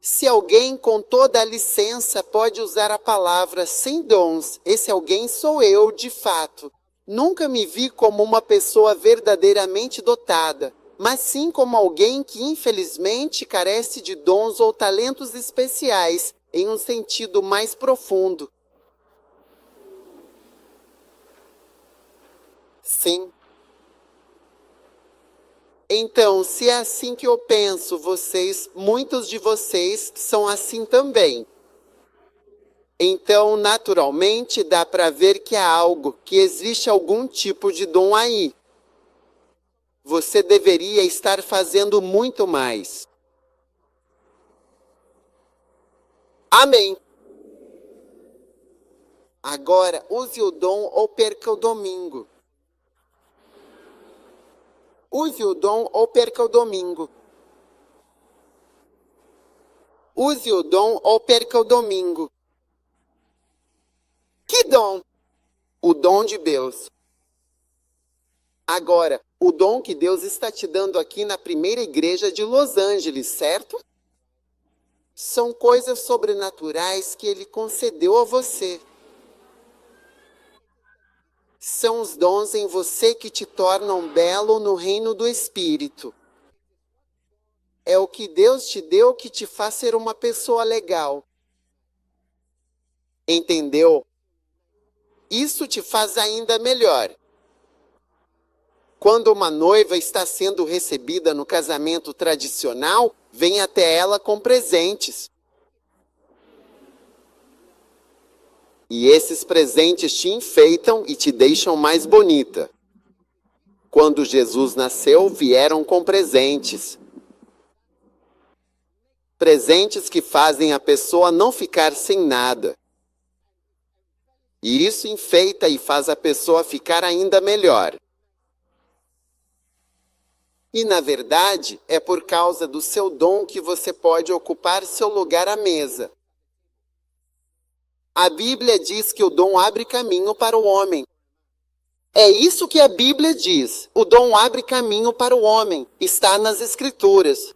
Se alguém com toda a licença pode usar a palavra sem dons, esse alguém sou eu, de fato. Nunca me vi como uma pessoa verdadeiramente dotada, mas sim como alguém que infelizmente carece de dons ou talentos especiais, em um sentido mais profundo. Sim. Então, se é assim que eu penso, muitos de vocês são assim também. Então, naturalmente, dá para ver que há algo, que existe algum tipo de dom aí. Você deveria estar fazendo muito mais. Amém. Agora, use o dom ou perca o domingo. Use o dom ou perca o domingo. Use o dom ou perca o domingo. Que dom? O dom de Deus. Agora, o dom que Deus está te dando aqui na primeira igreja de Los Angeles, certo? São coisas sobrenaturais que Ele concedeu a você. São os dons em você que te tornam belo no reino do Espírito. É o que Deus te deu que te faz ser uma pessoa legal. Entendeu? Isso te faz ainda melhor. Quando uma noiva está sendo recebida no casamento tradicional, vem até ela com presentes. E esses presentes te enfeitam e te deixam mais bonita. Quando Jesus nasceu, vieram com presentes. Presentes que fazem a pessoa não ficar sem nada. E isso enfeita e faz a pessoa ficar ainda melhor. E, na verdade, é por causa do seu dom que você pode ocupar seu lugar à mesa. A Bíblia diz que o dom abre caminho para o homem. É isso que a Bíblia diz. O dom abre caminho para o homem. Está nas Escrituras.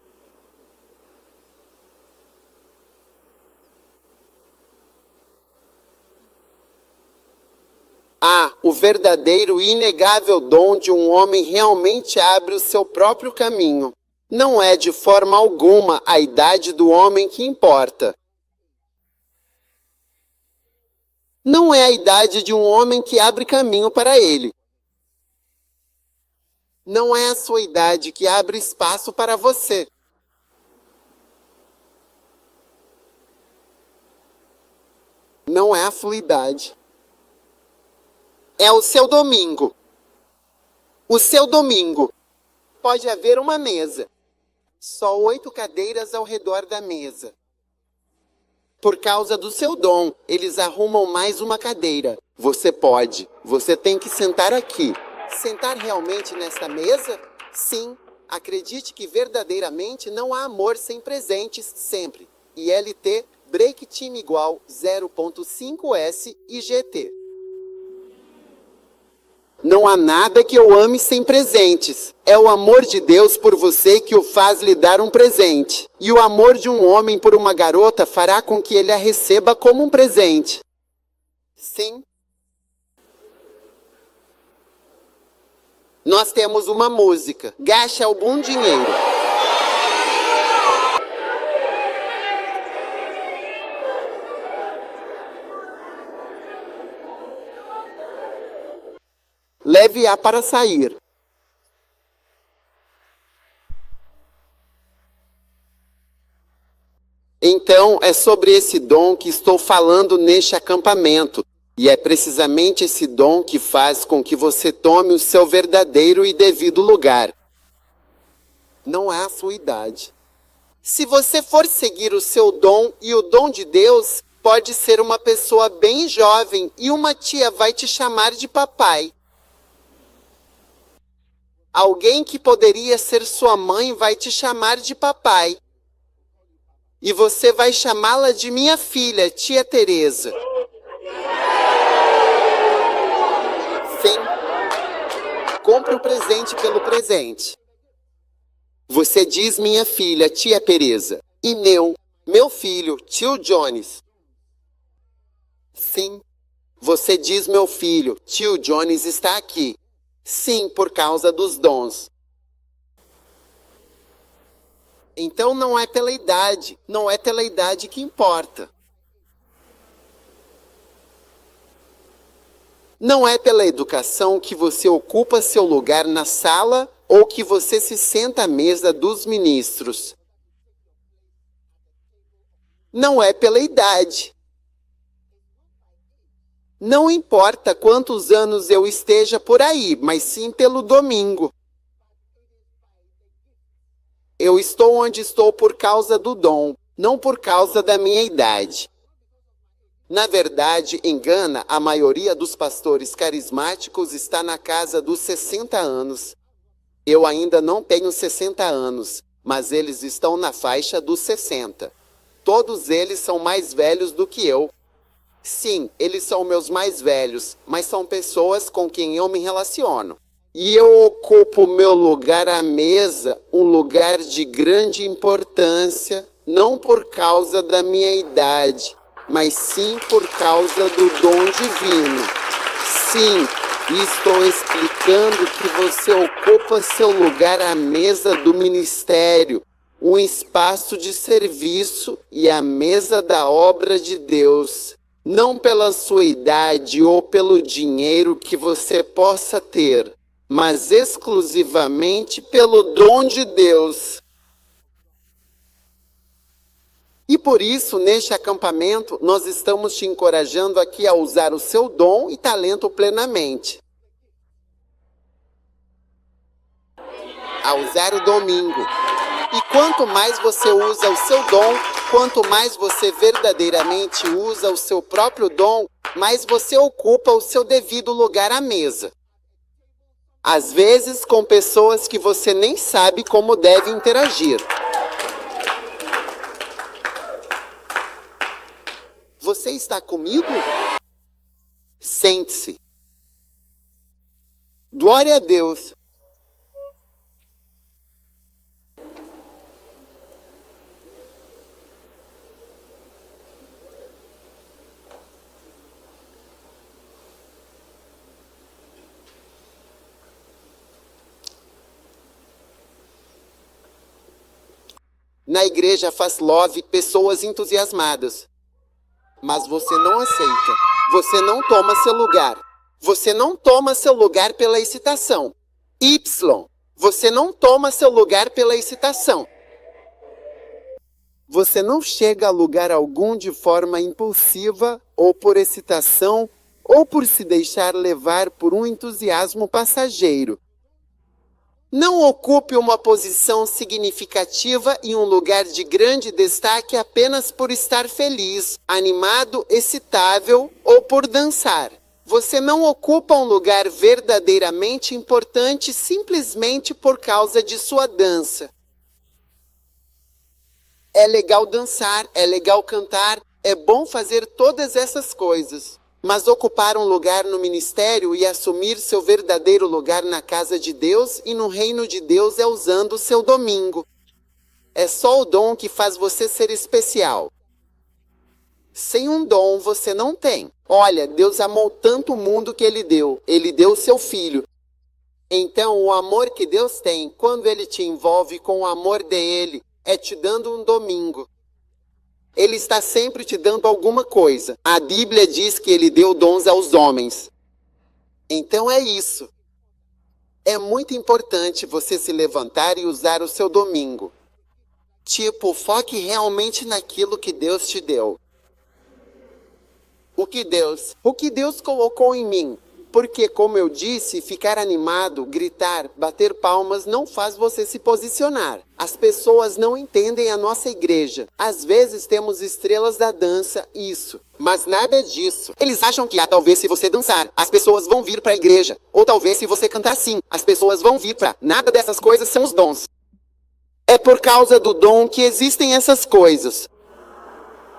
O verdadeiro e inegável dom de um homem realmente abre o seu próprio caminho. Não é de forma alguma a idade do homem que importa. Não é a idade de um homem que abre caminho para ele. Não é a sua idade que abre espaço para você. Não é a sua idade. É o seu domingo. O seu domingo. Pode haver uma mesa. Só 8 cadeiras ao redor da mesa. Por causa do seu dom, eles arrumam mais uma cadeira. Você pode. Você tem que sentar aqui. Sentar realmente nesta mesa? Sim. Acredite que verdadeiramente não há amor sem presentes sempre. ILT, break time igual 0.5S e GT. Não há nada que eu ame sem presentes. É o amor de Deus por você que o faz lhe dar um presente. E o amor de um homem por uma garota fará com que ele a receba como um presente. Sim. Nós temos uma música. Gaste algum dinheiro. Leve-a para sair. Então, é sobre esse dom que estou falando neste acampamento. E é precisamente esse dom que faz com que você tome o seu verdadeiro e devido lugar. Não é a sua idade. Se você for seguir o seu dom e o dom de Deus, pode ser uma pessoa bem jovem e uma tia vai te chamar de papai. Alguém que poderia ser sua mãe vai te chamar de papai. E você vai chamá-la de minha filha, tia Teresa. Sim. Compre o presente pelo presente. Você diz minha filha, tia Teresa. E meu. Meu filho, tio Jones. Sim. Você diz meu filho, tio Jones está aqui. Sim, por causa dos dons. Então não é pela idade, não é pela idade que importa. Não é pela educação que você ocupa seu lugar na sala ou que você se senta à mesa dos ministros. Não é pela idade. Não importa quantos anos eu esteja por aí, mas sim pelo domingo. Eu estou onde estou por causa do dom, não por causa da minha idade. Na verdade, em Gana, a maioria dos pastores carismáticos está na casa dos 60 anos. Eu ainda não tenho 60 anos, mas eles estão na faixa dos 60. Todos eles são mais velhos do que eu. Sim, eles são meus mais velhos, mas são pessoas com quem eu me relaciono. E eu ocupo meu lugar à mesa, um lugar de grande importância, não por causa da minha idade, mas sim por causa do dom divino. Sim, estou explicando que você ocupa seu lugar à mesa do ministério, um espaço de serviço e a mesa da obra de Deus. Não pela sua idade ou pelo dinheiro que você possa ter, mas exclusivamente pelo dom de Deus. E por isso, neste acampamento, nós estamos te encorajando aqui a usar o seu dom e talento plenamente. A usar o domingo. E quanto mais você usa o seu dom, quanto mais você verdadeiramente usa o seu próprio dom, mais você ocupa o seu devido lugar à mesa. Às vezes com pessoas que você nem sabe como deve interagir. Você está comigo? Sente-se. Glória a Deus. Na igreja faz love pessoas entusiasmadas. Mas você não aceita. Você não toma seu lugar. Você não toma seu lugar pela excitação. Y. Você não toma seu lugar pela excitação. Você não chega a lugar algum de forma impulsiva, ou por excitação, ou por se deixar levar por um entusiasmo passageiro. Não ocupe uma posição significativa em um lugar de grande destaque apenas por estar feliz, animado, excitável ou por dançar. Você não ocupa um lugar verdadeiramente importante simplesmente por causa de sua dança. É legal dançar, é legal cantar, é bom fazer todas essas coisas. Mas ocupar um lugar no ministério e assumir seu verdadeiro lugar na casa de Deus e no reino de Deus é usando o seu domingo. É só o dom que faz você ser especial. Sem um dom você não tem. Olha, Deus amou tanto o mundo que Ele deu o seu Filho. Então o amor que Deus tem, quando Ele te envolve com o amor dele, é te dando um domingo. Ele está sempre te dando alguma coisa. A Bíblia diz que Ele deu dons aos homens. Então é isso. É muito importante você se levantar e usar o seu domingo. Tipo, foque realmente naquilo que Deus te deu. O que Deus colocou em mim. Porque, como eu disse, ficar animado, gritar, bater palmas não faz você se posicionar. As pessoas não entendem a nossa igreja. Às vezes temos estrelas da dança, isso. Mas nada disso. Eles acham que, talvez se você dançar, as pessoas vão vir para a igreja. Ou talvez se você cantar assim, as pessoas vão vir para... Nada dessas coisas são os dons. É por causa do dom que existem essas coisas.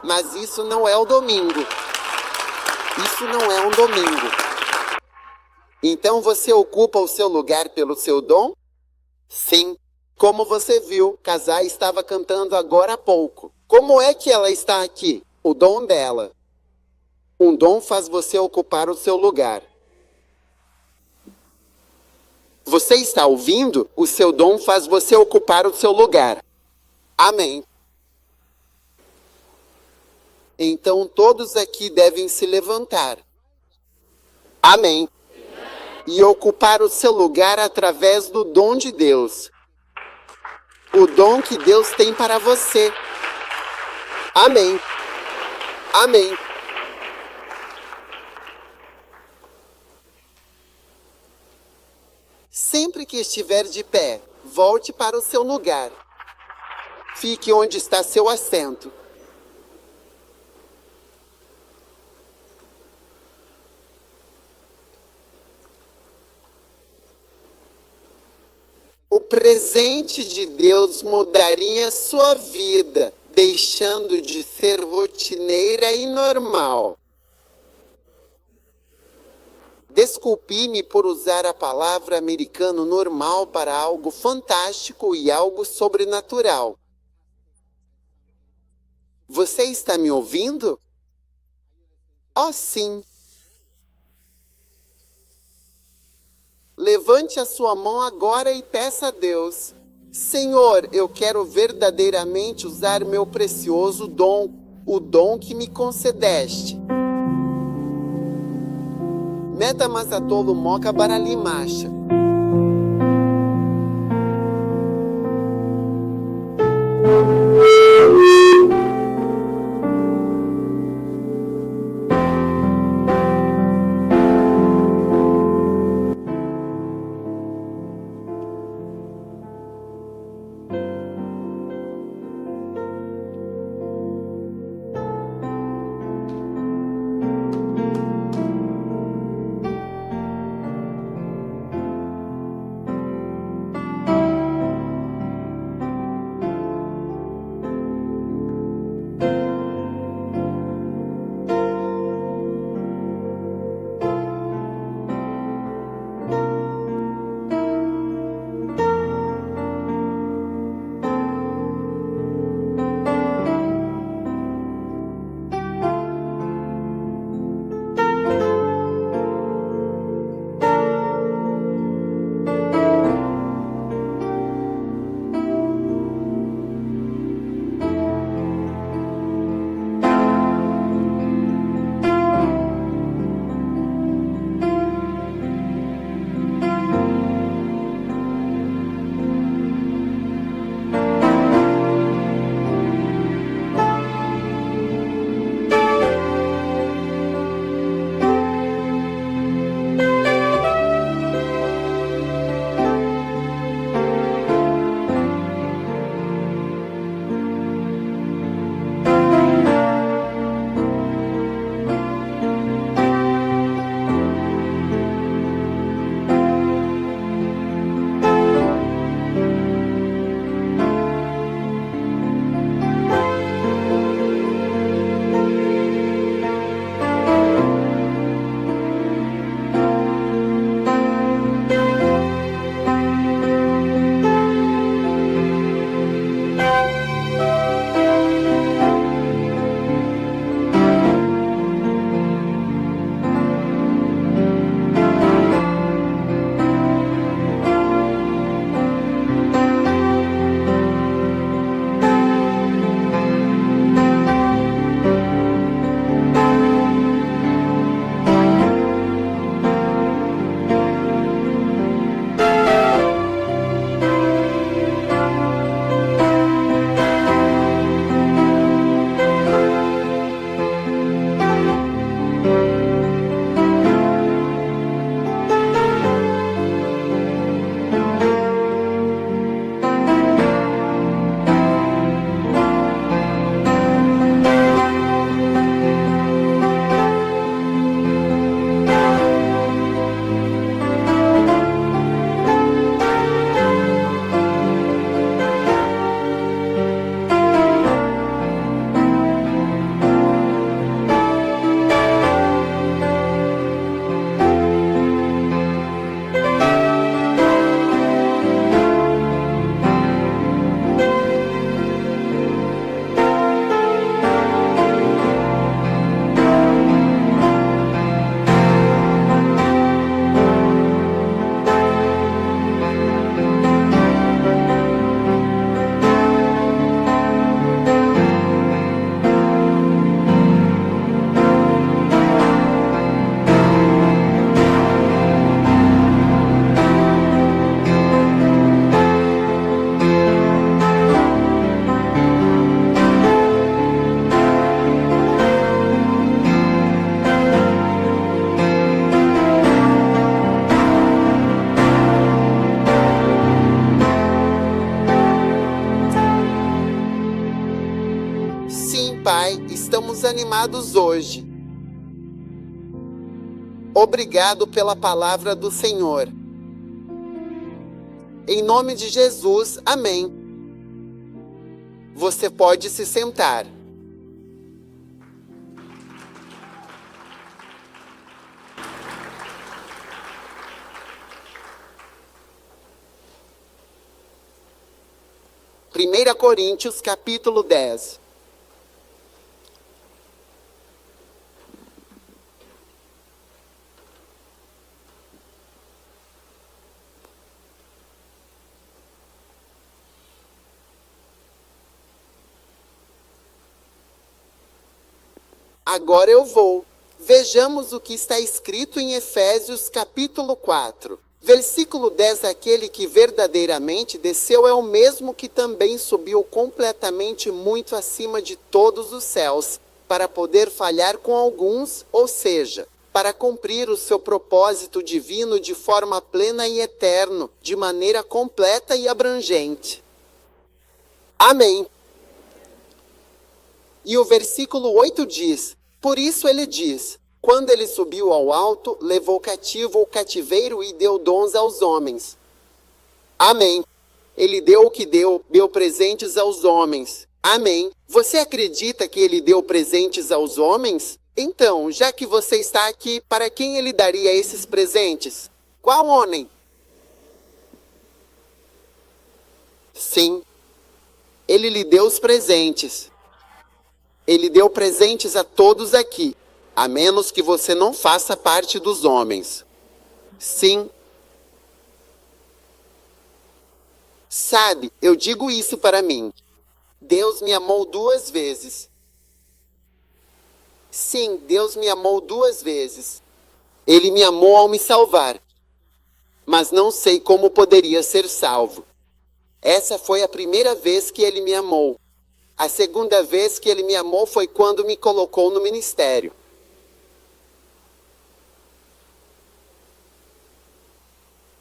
Mas isso não é o domingo. Isso não é um domingo. Então você ocupa o seu lugar pelo seu dom? Sim. Como você viu, Casai estava cantando agora há pouco. Como é que ela está aqui? O dom dela. Um dom faz você ocupar o seu lugar. Você está ouvindo? O seu dom faz você ocupar o seu lugar. Amém. Então todos aqui devem se levantar. Amém. E ocupar o seu lugar através do dom de Deus. O dom que Deus tem para você. Amém. Amém. Sempre que estiver de pé, volte para o seu lugar. Fique onde está seu assento. O presente de Deus mudaria sua vida, deixando de ser rotineira e normal. Desculpe-me por usar a palavra americano normal para algo fantástico e algo sobrenatural. Você está me ouvindo? Oh, sim. Levante a sua mão agora e peça a Deus: Senhor, eu quero verdadeiramente usar meu precioso dom, o dom que me concedeste. Meta Mazatolo Moca Baralimacha. Pai, estamos animados hoje. Obrigado pela palavra do Senhor. Em nome de Jesus, amém. Você pode se sentar. Primeira Coríntios, capítulo 10. Agora eu vou. Vejamos o que está escrito em Efésios capítulo 4. Versículo 10, aquele que verdadeiramente desceu é o mesmo que também subiu completamente muito acima de todos os céus, para poder falhar com alguns, ou seja, para cumprir o seu propósito divino de forma plena e eterna, de maneira completa e abrangente. Amém. E o versículo 8 diz, por isso ele diz, quando ele subiu ao alto, levou cativo o cativeiro e deu dons aos homens. Amém. Ele deu o que deu presentes aos homens. Amém. Você acredita que ele deu presentes aos homens? Então, já que você está aqui, para quem ele daria esses presentes? Qual homem? Sim. Ele lhe deu os presentes. Ele deu presentes a todos aqui, a menos que você não faça parte dos homens. Sim. Sabe, eu digo isso para mim. Deus me amou 2 vezes. Sim, Deus me amou 2 vezes. Ele me amou ao me salvar. Mas não sei como poderia ser salvo. Essa foi a primeira vez que ele me amou. A segunda vez que ele me amou foi quando me colocou no ministério.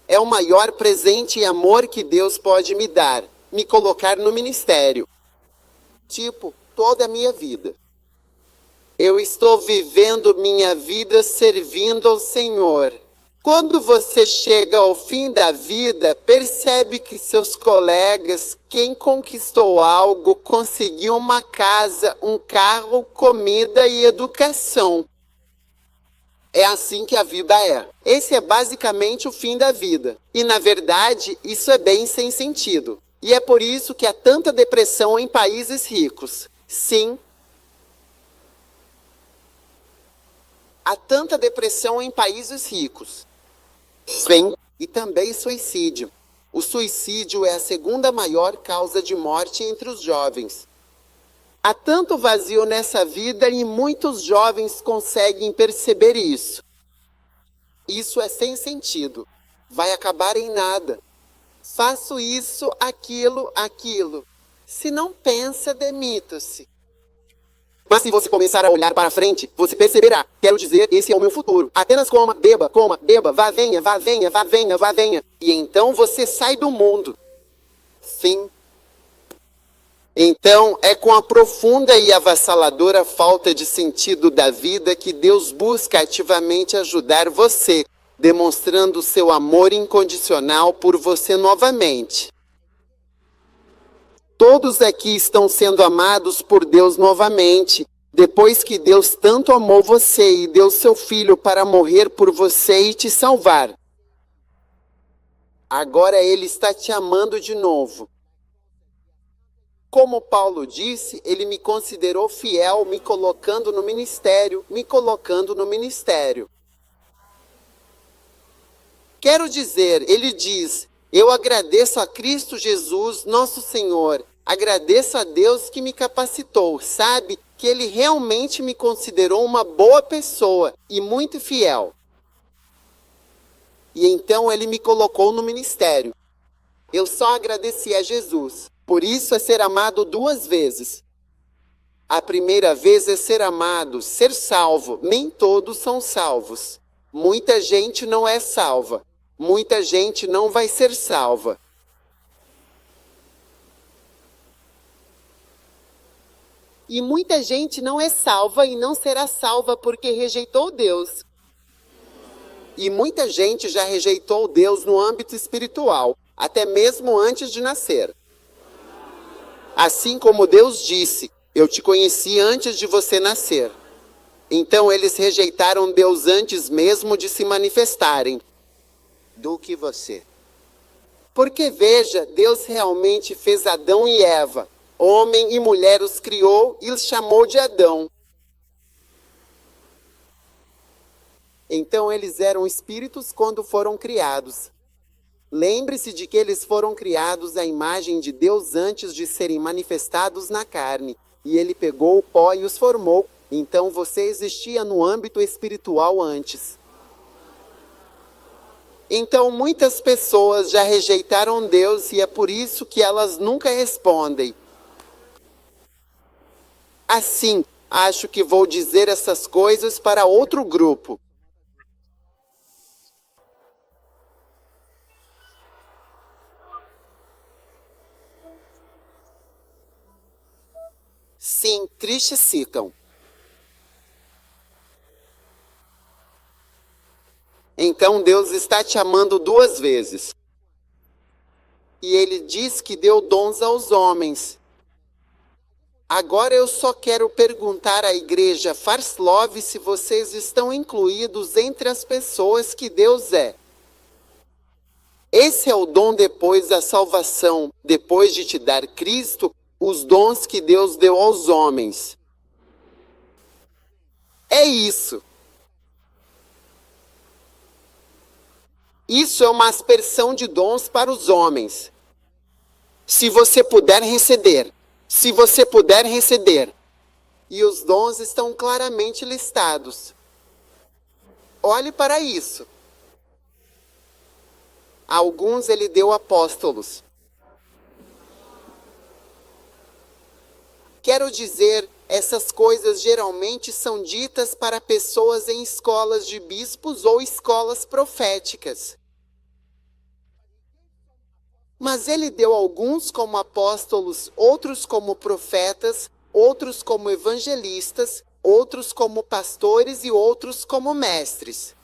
É o maior presente e amor que Deus pode me dar, me colocar no ministério. Tipo, toda a minha vida. Eu estou vivendo minha vida servindo ao Senhor. Quando você chega ao fim da vida, percebe que seus colegas, quem conquistou algo, conseguiu uma casa, um carro, comida e educação. É assim que a vida é. Esse é basicamente o fim da vida. E na verdade, isso é bem sem sentido. E é por isso que há tanta depressão em países ricos. Sim. Há tanta depressão em países ricos. Sim, e também suicídio. O suicídio é a segunda maior causa de morte entre os jovens. Há tanto vazio nessa vida e muitos jovens conseguem perceber isso. Isso é sem sentido. Vai acabar em nada. Faço isso, aquilo. Se não pensa, demita-se. Mas se você começar a olhar para frente, você perceberá. Quero dizer, esse é o meu futuro. Apenas coma, beba, vá, venha. E então você sai do mundo. Sim. Então, é com a profunda e avassaladora falta de sentido da vida que Deus busca ativamente ajudar você, demonstrando seu amor incondicional por você novamente. Todos aqui estão sendo amados por Deus novamente, depois que Deus tanto amou você e deu seu Filho para morrer por você e te salvar. Agora Ele está te amando de novo. Como Paulo disse, Ele me considerou fiel, me colocando no ministério. Quero dizer, Ele diz, eu agradeço a Cristo Jesus, nosso Senhor. Agradeço a Deus que me capacitou, sabe? Que Ele realmente me considerou uma boa pessoa e muito fiel. E então Ele me colocou no ministério. Eu só agradeci a Jesus. Por isso é ser amado 2 vezes. A primeira vez é ser amado, ser salvo. Nem todos são salvos. Muita gente não é salva. Muita gente não vai ser salva. E muita gente não é salva e não será salva porque rejeitou Deus. E muita gente já rejeitou Deus no âmbito espiritual, até mesmo antes de nascer. Assim como Deus disse, eu te conheci antes de você nascer. Então eles rejeitaram Deus antes mesmo de se manifestarem do que você. Porque veja, Deus realmente fez Adão e Eva. Homem e mulher os criou e os chamou de Adão. Então eles eram espíritos quando foram criados. Lembre-se de que eles foram criados à imagem de Deus antes de serem manifestados na carne. E ele pegou o pó e os formou. Então você existia no âmbito espiritual antes. Então muitas pessoas já rejeitaram Deus e é por isso que elas nunca respondem. Assim, acho que vou dizer essas coisas para outro grupo. Sim, tristes ficam. Então Deus está te amando 2 vezes. E Ele diz que deu dons aos homens. Agora eu só quero perguntar à igreja Farslov se vocês estão incluídos entre as pessoas que Deus é. Esse é o dom depois da salvação, depois de te dar Cristo, os dons que Deus deu aos homens. É isso. Isso é uma aspersão de dons para os homens. Se você puder receber. Se você puder receber. E os dons estão claramente listados. Olhe para isso. A alguns ele deu apóstolos. Quero dizer, essas coisas geralmente são ditas para pessoas em escolas de bispos ou escolas proféticas. Mas ele deu alguns como apóstolos, outros como profetas, outros como evangelistas, outros como pastores e outros como mestres.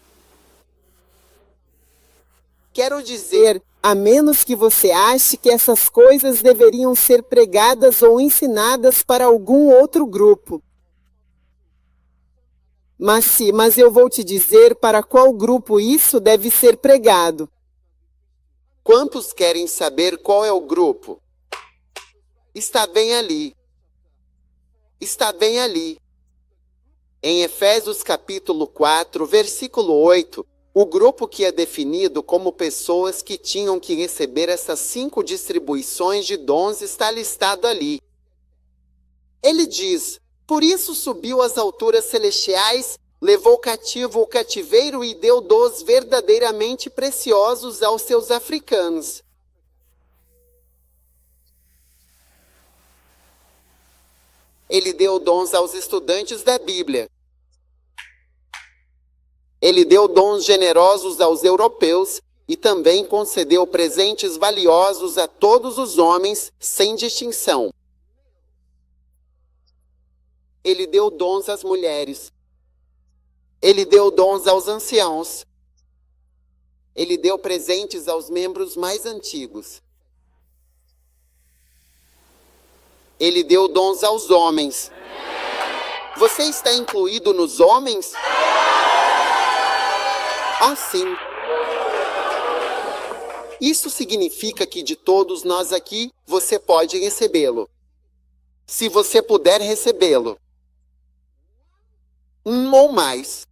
Quero dizer, a menos que você ache que essas coisas deveriam ser pregadas ou ensinadas para algum outro grupo. Mas eu vou te dizer para qual grupo isso deve ser pregado. Quantos querem saber qual é o grupo? Está bem ali. Está bem ali. Em Efésios capítulo 4, versículo 8, o grupo que é definido como pessoas que tinham que receber essas 5 distribuições de dons está listado ali. Ele diz, por isso subiu às alturas celestiais, levou cativo o cativeiro e deu dons verdadeiramente preciosos aos seus africanos. Ele deu dons aos estudantes da Bíblia. Ele deu dons generosos aos europeus e também concedeu presentes valiosos a todos os homens, sem distinção. Ele deu dons às mulheres. Ele deu dons aos anciãos. Ele deu presentes aos membros mais antigos. Ele deu dons aos homens. Você está incluído nos homens? Ah, sim. Isso significa que de todos nós aqui, você pode recebê-lo. Se você puder recebê-lo. Um ou mais.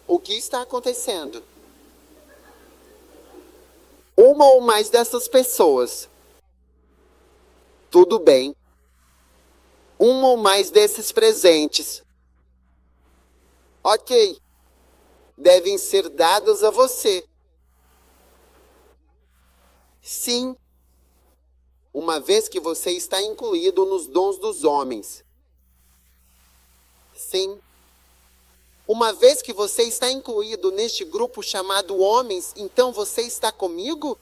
O que está acontecendo? Uma ou mais dessas pessoas. Tudo bem. Um ou mais desses presentes. Ok. Devem ser dados a você. Sim. Uma vez que você está incluído nos dons dos homens. Sim. Uma vez que você está incluído neste grupo chamado homens, então você está comigo?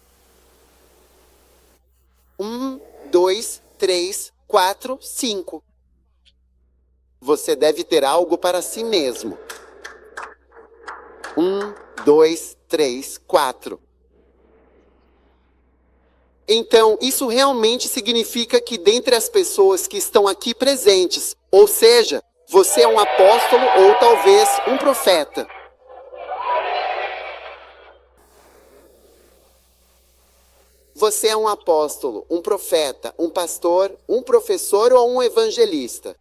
1, 2, 3, 4, 5. Você deve ter algo para si mesmo. 1, 2, 3, 4. Então, isso realmente significa que dentre as pessoas que estão aqui presentes, ou seja, você é um apóstolo ou talvez um profeta. Você é um apóstolo, um profeta, um pastor, um professor ou um evangelista.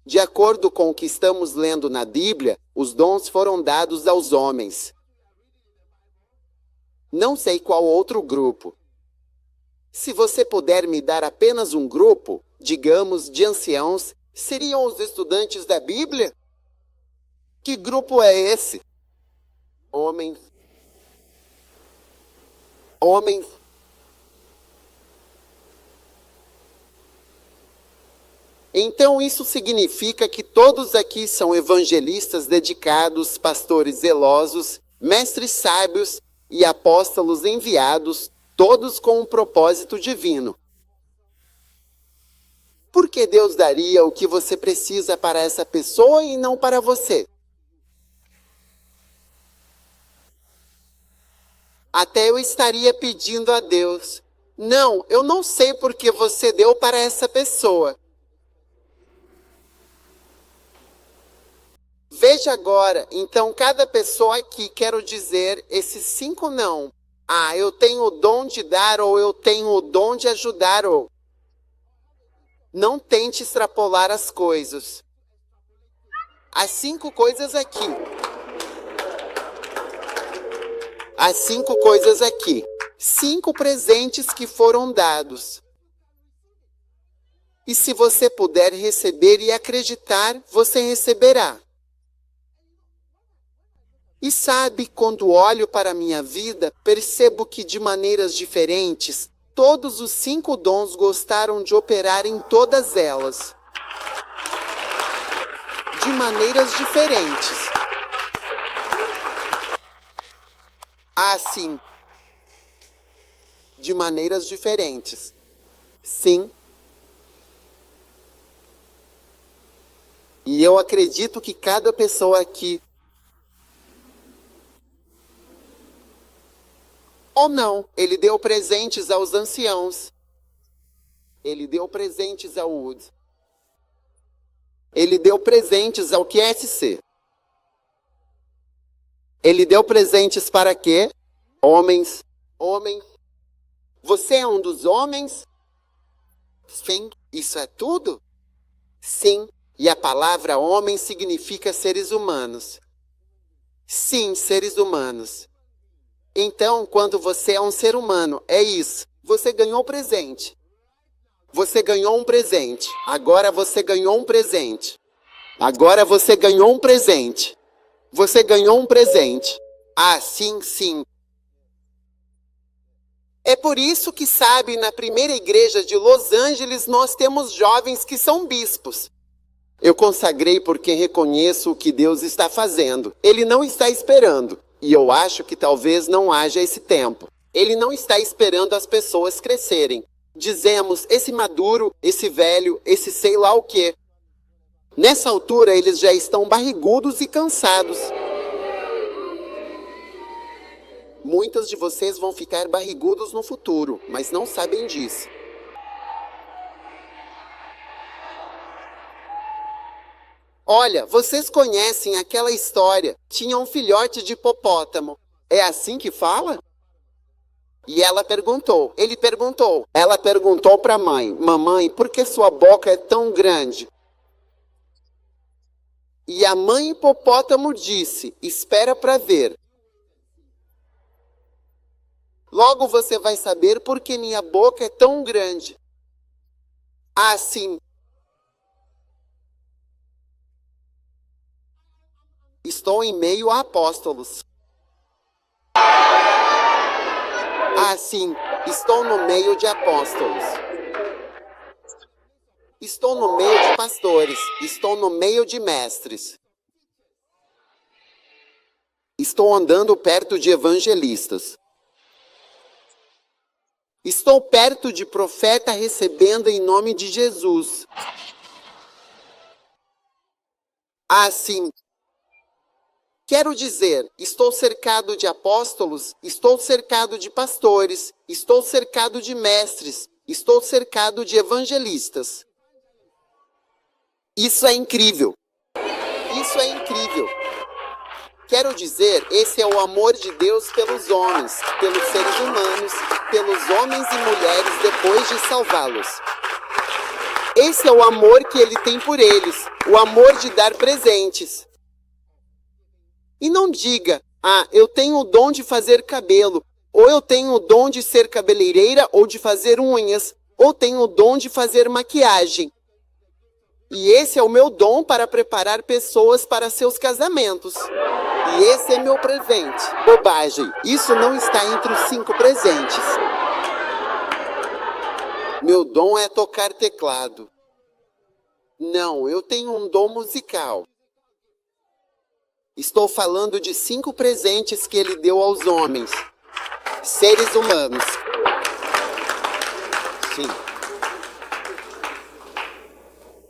De acordo com o que estamos lendo na Bíblia, os dons foram dados aos homens. Não sei qual outro grupo. Se você puder me dar apenas um grupo, digamos, de anciãos, seriam os estudantes da Bíblia? Que grupo é esse? Homens. Homens. Então isso significa que todos aqui são evangelistas dedicados, pastores zelosos, mestres sábios e apóstolos enviados, todos com um propósito divino. Por que Deus daria o que você precisa para essa pessoa e não para você? Até eu estaria pedindo a Deus: não, eu não sei por que você deu para essa pessoa. Veja agora, então cada pessoa aqui, quero dizer, esses 5 não. Ah, eu tenho o dom de dar, ou eu tenho o dom de ajudar, ou... Não tente extrapolar as coisas. As 5 coisas aqui. As 5 coisas aqui. 5 presentes que foram dados. E se você puder receber e acreditar, você receberá. E sabe, quando olho para a minha vida, percebo que de maneiras diferentes, todos os 5 dons gostaram de operar em todas elas. De maneiras diferentes. Ah, sim. De maneiras diferentes. Sim. E eu acredito que cada pessoa aqui, ou não, ele deu presentes aos anciãos. Ele deu presentes ao Wood. Ele deu presentes ao QSC. Ele deu presentes para quê? Homens. Homens. Você é um dos homens? Sim. Isso é tudo? Sim. E a palavra homem significa seres humanos. Sim, seres humanos. Então, quando você é um ser humano, é isso. Você ganhou um presente. Você ganhou um presente. Agora você ganhou um presente. Agora você ganhou um presente. Você ganhou um presente. Ah, sim, sim. É por isso que, sabe, na primeira igreja de Los Angeles, nós temos jovens que são bispos. Eu consagrei porque reconheço o que Deus está fazendo. Ele não está esperando. E eu acho que talvez não haja esse tempo. Ele não está esperando as pessoas crescerem. Dizemos, esse maduro, esse velho, esse sei lá o quê. Nessa altura, eles já estão barrigudos e cansados. Muitos de vocês vão ficar barrigudos no futuro, mas não sabem disso. Olha, vocês conhecem aquela história? Tinha um filhote de hipopótamo. É assim que fala? E ela perguntou, ela perguntou para a mãe: mamãe, por que sua boca é tão grande? E a mãe hipopótamo disse: espera para ver. Logo você vai saber por que minha boca é tão grande. Ah, sim. Estou em meio a apóstolos. Ah, sim. Estou no meio de apóstolos. Estou no meio de pastores. Estou no meio de mestres. Estou andando perto de evangelistas. Estou perto de profeta recebendo em nome de Jesus. Sim. Quero dizer, estou cercado de apóstolos, estou cercado de pastores, estou cercado de mestres, estou cercado de evangelistas. Isso é incrível. Isso é incrível. Quero dizer, esse é o amor de Deus pelos homens, pelos seres humanos, pelos homens e mulheres depois de salvá-los. Esse é o amor que Ele tem por eles, o amor de dar presentes. E não diga, eu tenho o dom de fazer cabelo, ou eu tenho o dom de ser cabeleireira ou de fazer unhas, ou tenho o dom de fazer maquiagem. E esse é o meu dom para preparar pessoas para seus casamentos. E esse é meu presente. Bobagem, isso não está entre os 5 presentes. Meu dom é tocar teclado. Não, eu tenho um dom musical. Estou falando de 5 presentes que Ele deu aos homens, seres humanos. Sim.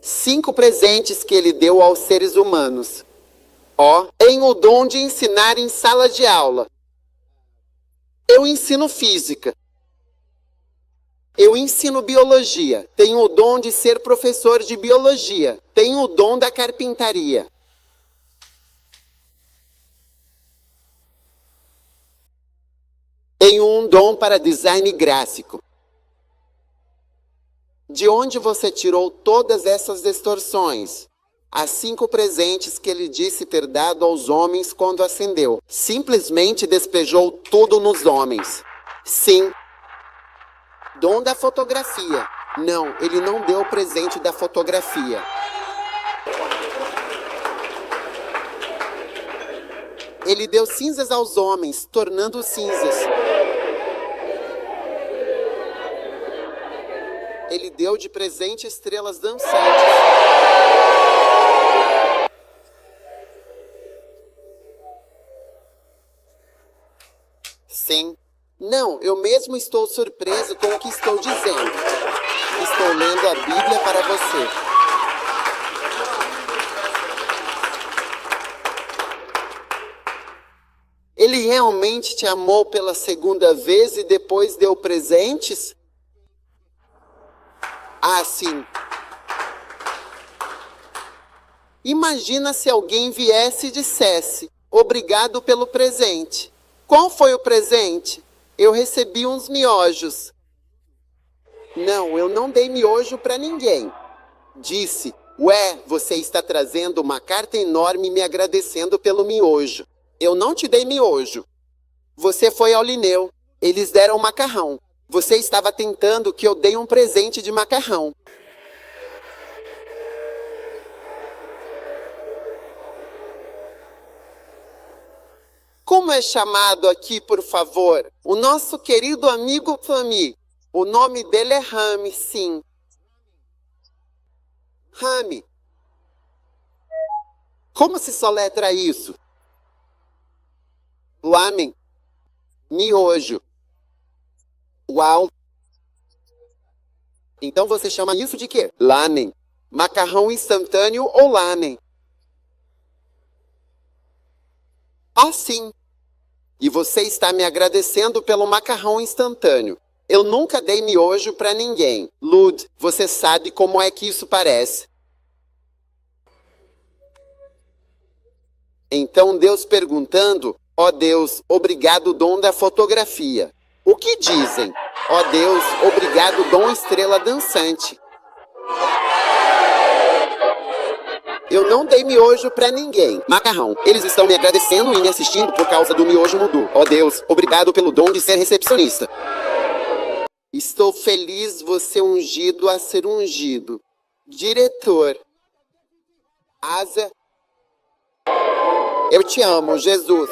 5 presentes que Ele deu aos seres humanos. Tenho o dom de ensinar em sala de aula. Eu ensino física. Eu ensino biologia. Tenho o dom de ser professor de biologia. Tenho o dom da carpintaria. Tenho um dom para design gráfico. De onde você tirou todas essas distorções? As 5 presentes que Ele disse ter dado aos homens quando ascendeu. Simplesmente despejou tudo nos homens. Sim. Dom da fotografia. Não, Ele não deu o presente da fotografia. Ele deu cinzas aos homens, tornando-os cinzas. Ele deu de presente estrelas dançantes. Sim. Não, eu mesmo estou surpreso com o que estou dizendo. Estou lendo a Bíblia para você. Ele realmente te amou pela segunda vez e depois deu presentes? Sim. Imagina se alguém viesse e dissesse, obrigado pelo presente. Qual foi o presente? Eu recebi uns miojos. Não, eu não dei miojo para ninguém. Disse, você está trazendo uma carta enorme me agradecendo pelo miojo. Eu não te dei miojo. Você foi ao Lineu. Eles deram macarrão. Você estava tentando que eu dei um presente de macarrão. Como é chamado aqui, por favor? O nosso querido amigo Fami. O nome dele é Rami, sim. Rami. Como se soletra isso? Lamen. Miojo. Uau. Então você chama isso de quê? Lamen. Macarrão instantâneo ou lamen? Sim. E você está me agradecendo pelo macarrão instantâneo. Eu nunca dei miojo para ninguém. Lud, você sabe como é que isso parece. Então Deus perguntando, Deus, obrigado dom da fotografia. O que dizem? Deus, obrigado dom estrela dançante. Eu não dei miojo pra ninguém. Macarrão. Eles estão me agradecendo e me assistindo por causa do miojo mudu. Deus, obrigado pelo dom de ser recepcionista. Estou feliz você ungido a ser ungido. Diretor. Asa. Eu te amo, Jesus.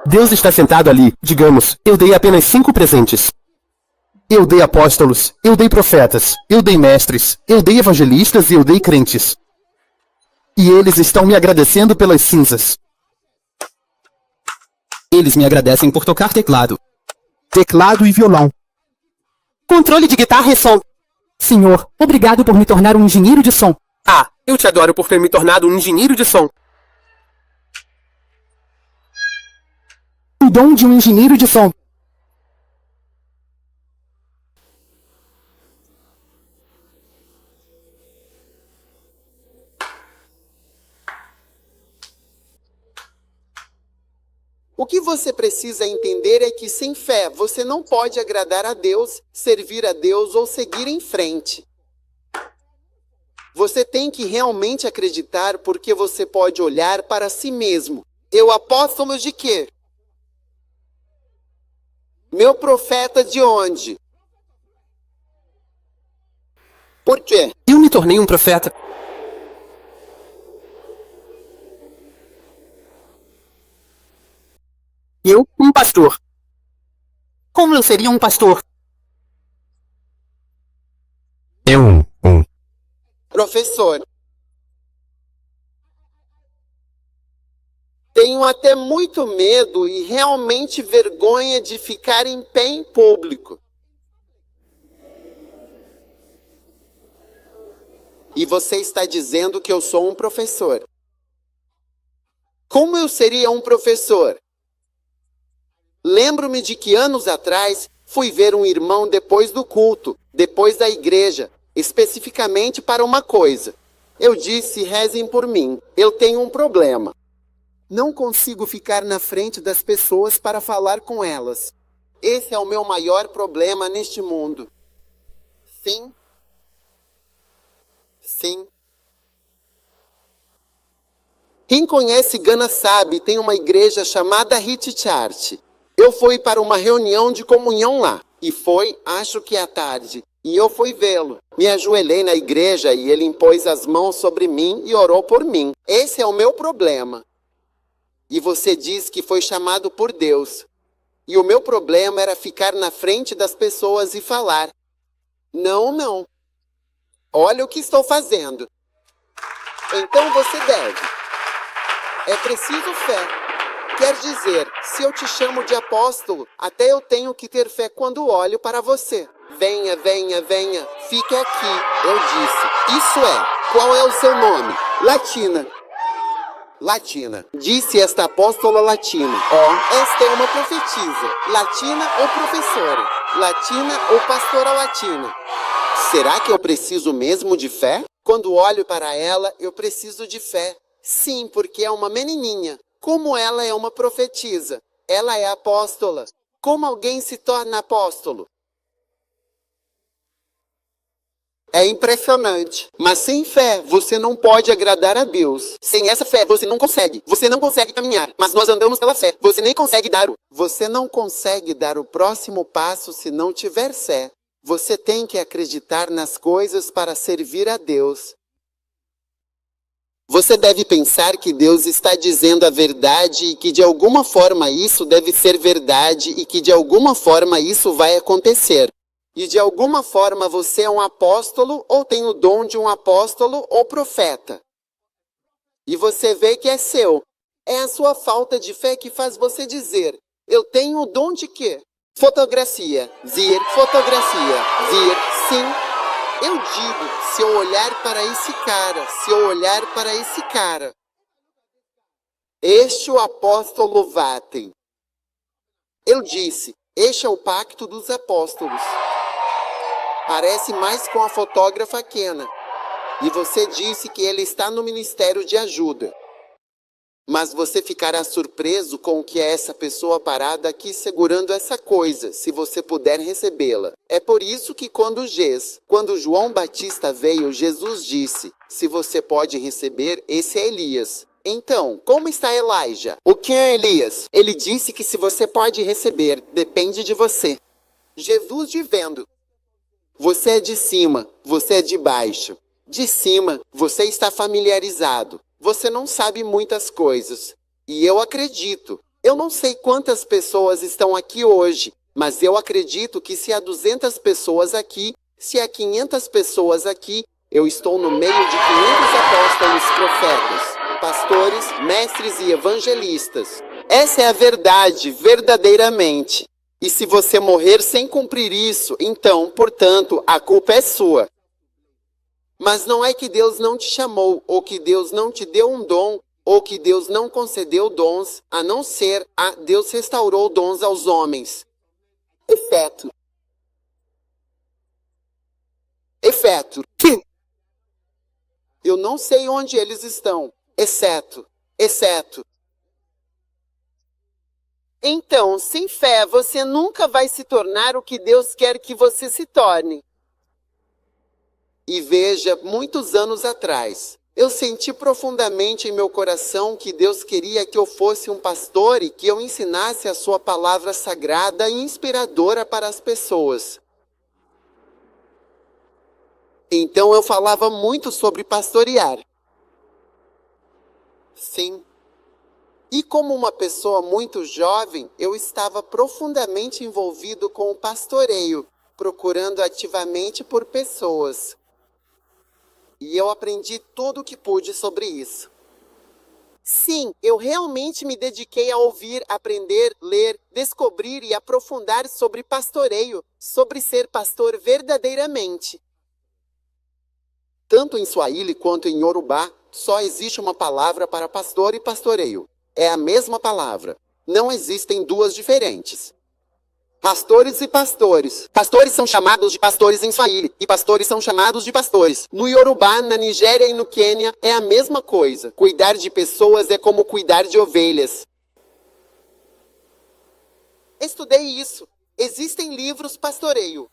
Deus está sentado ali. Digamos, eu dei apenas 5 presentes. Eu dei apóstolos, eu dei profetas, eu dei mestres, eu dei evangelistas e eu dei crentes. E eles estão me agradecendo pelas cinzas. Eles me agradecem por tocar teclado. Teclado e violão. Controle de guitarra e som. Senhor, obrigado por me tornar um engenheiro de som. Ah, eu te adoro por ter me tornado um engenheiro de som. O dom de um engenheiro de som. O que você precisa entender é que sem fé você não pode agradar a Deus, servir a Deus ou seguir em frente. Você tem que realmente acreditar porque você pode olhar para si mesmo. Eu apóstolo de quê? Meu profeta de onde? Por quê? Eu me tornei um profeta. Eu, um pastor. Como eu seria um pastor? Professor. Tenho até muito medo e realmente vergonha de ficar em pé em público. E você está dizendo que eu sou um professor. Como eu seria um professor? Lembro-me de que anos atrás fui ver um irmão depois do culto, depois da igreja, especificamente para uma coisa. Eu disse, rezem por mim, eu tenho um problema. Não consigo ficar na frente das pessoas para falar com elas. Esse é o meu maior problema neste mundo. Sim. Sim. Quem conhece Gana sabe, tem uma igreja chamada Hit Church. Eu fui para uma reunião de comunhão lá. E foi, acho que à tarde. E eu fui vê-lo. Me ajoelhei na igreja e ele impôs as mãos sobre mim e orou por mim. Esse é o meu problema. E você diz que foi chamado por Deus. E o meu problema era ficar na frente das pessoas e falar. Não, não. Olha o que estou fazendo. Então você deve. É preciso fé. Quer dizer, se eu te chamo de apóstolo, até eu tenho que ter fé quando olho para você. Venha, venha, venha, fique aqui, eu disse. Isso é, qual é o seu nome? Latina. Latina. Disse esta apóstola latina. Esta é uma profetisa. Latina ou professora? Latina ou pastora latina? Será que eu preciso mesmo de fé? Quando olho para ela, eu preciso de fé. Sim, porque é uma menininha. Como ela é uma profetisa, ela é apóstola. Como alguém se torna apóstolo? É impressionante. Mas sem fé, você não pode agradar a Deus. Sem essa fé, você não consegue. Você não consegue caminhar. Mas nós andamos pela fé. Você nem consegue dar o... Você não consegue dar o próximo passo se não tiver fé. Você tem que acreditar nas coisas para servir a Deus. Você deve pensar que Deus está dizendo a verdade e que de alguma forma isso deve ser verdade e que de alguma forma isso vai acontecer. E de alguma forma você é um apóstolo ou tem o dom de um apóstolo ou profeta. E você vê que é seu. É a sua falta de fé que faz você dizer, eu tenho o dom de quê? Fotografia. Vir, fotografia. Vir, sim. Eu digo, se eu olhar para esse cara, se eu olhar para esse cara. Este é o apóstolo Vatem. Eu disse, este é o pacto dos apóstolos. Parece mais com a fotógrafa Kena. E você disse que ele está no Ministério de Ajuda. Mas você ficará surpreso com o que é essa pessoa parada aqui segurando essa coisa, se você puder recebê-la. É por isso que quando João Batista veio, Jesus disse, se você pode receber, esse é Elias. Então, como está Elijah? O que é Elias? Ele disse que se você pode receber, depende de você. Jesus dizendo, você é de cima, você é de baixo. De cima, você está familiarizado. Você não sabe muitas coisas. E eu acredito. Eu não sei quantas pessoas estão aqui hoje, mas eu acredito que se há 200 pessoas aqui, se há 500 pessoas aqui, eu estou no meio de 500 apóstolos, profetas, pastores, mestres e evangelistas. Essa é a verdade, verdadeiramente. E se você morrer sem cumprir isso, então, portanto, a culpa é sua. Mas não é que Deus não te chamou, ou que Deus não te deu um dom, ou que Deus não concedeu dons, a não ser Deus restaurou dons aos homens. Efeto. Que? Eu não sei onde eles estão, exceto. Então, sem fé, você nunca vai se tornar o que Deus quer que você se torne. E veja, muitos anos atrás, eu senti profundamente em meu coração que Deus queria que eu fosse um pastor e que eu ensinasse a sua palavra sagrada e inspiradora para as pessoas. Então eu falava muito sobre pastorear. Sim. E como uma pessoa muito jovem, eu estava profundamente envolvido com o pastoreio, procurando ativamente por pessoas. E eu aprendi tudo o que pude sobre isso. Sim, eu realmente me dediquei a ouvir, aprender, ler, descobrir e aprofundar sobre pastoreio, sobre ser pastor verdadeiramente. Tanto em Swahili quanto em Yorubá, só existe uma palavra para pastor e pastoreio. É a mesma palavra. Não existem duas diferentes. Pastores e pastores. Pastores são chamados de pastores em Swahili, e pastores são chamados de pastores. No Yorubá, na Nigéria e no Quênia, é a mesma coisa. Cuidar de pessoas é como cuidar de ovelhas. Estudei isso. Existem livros pastoreio.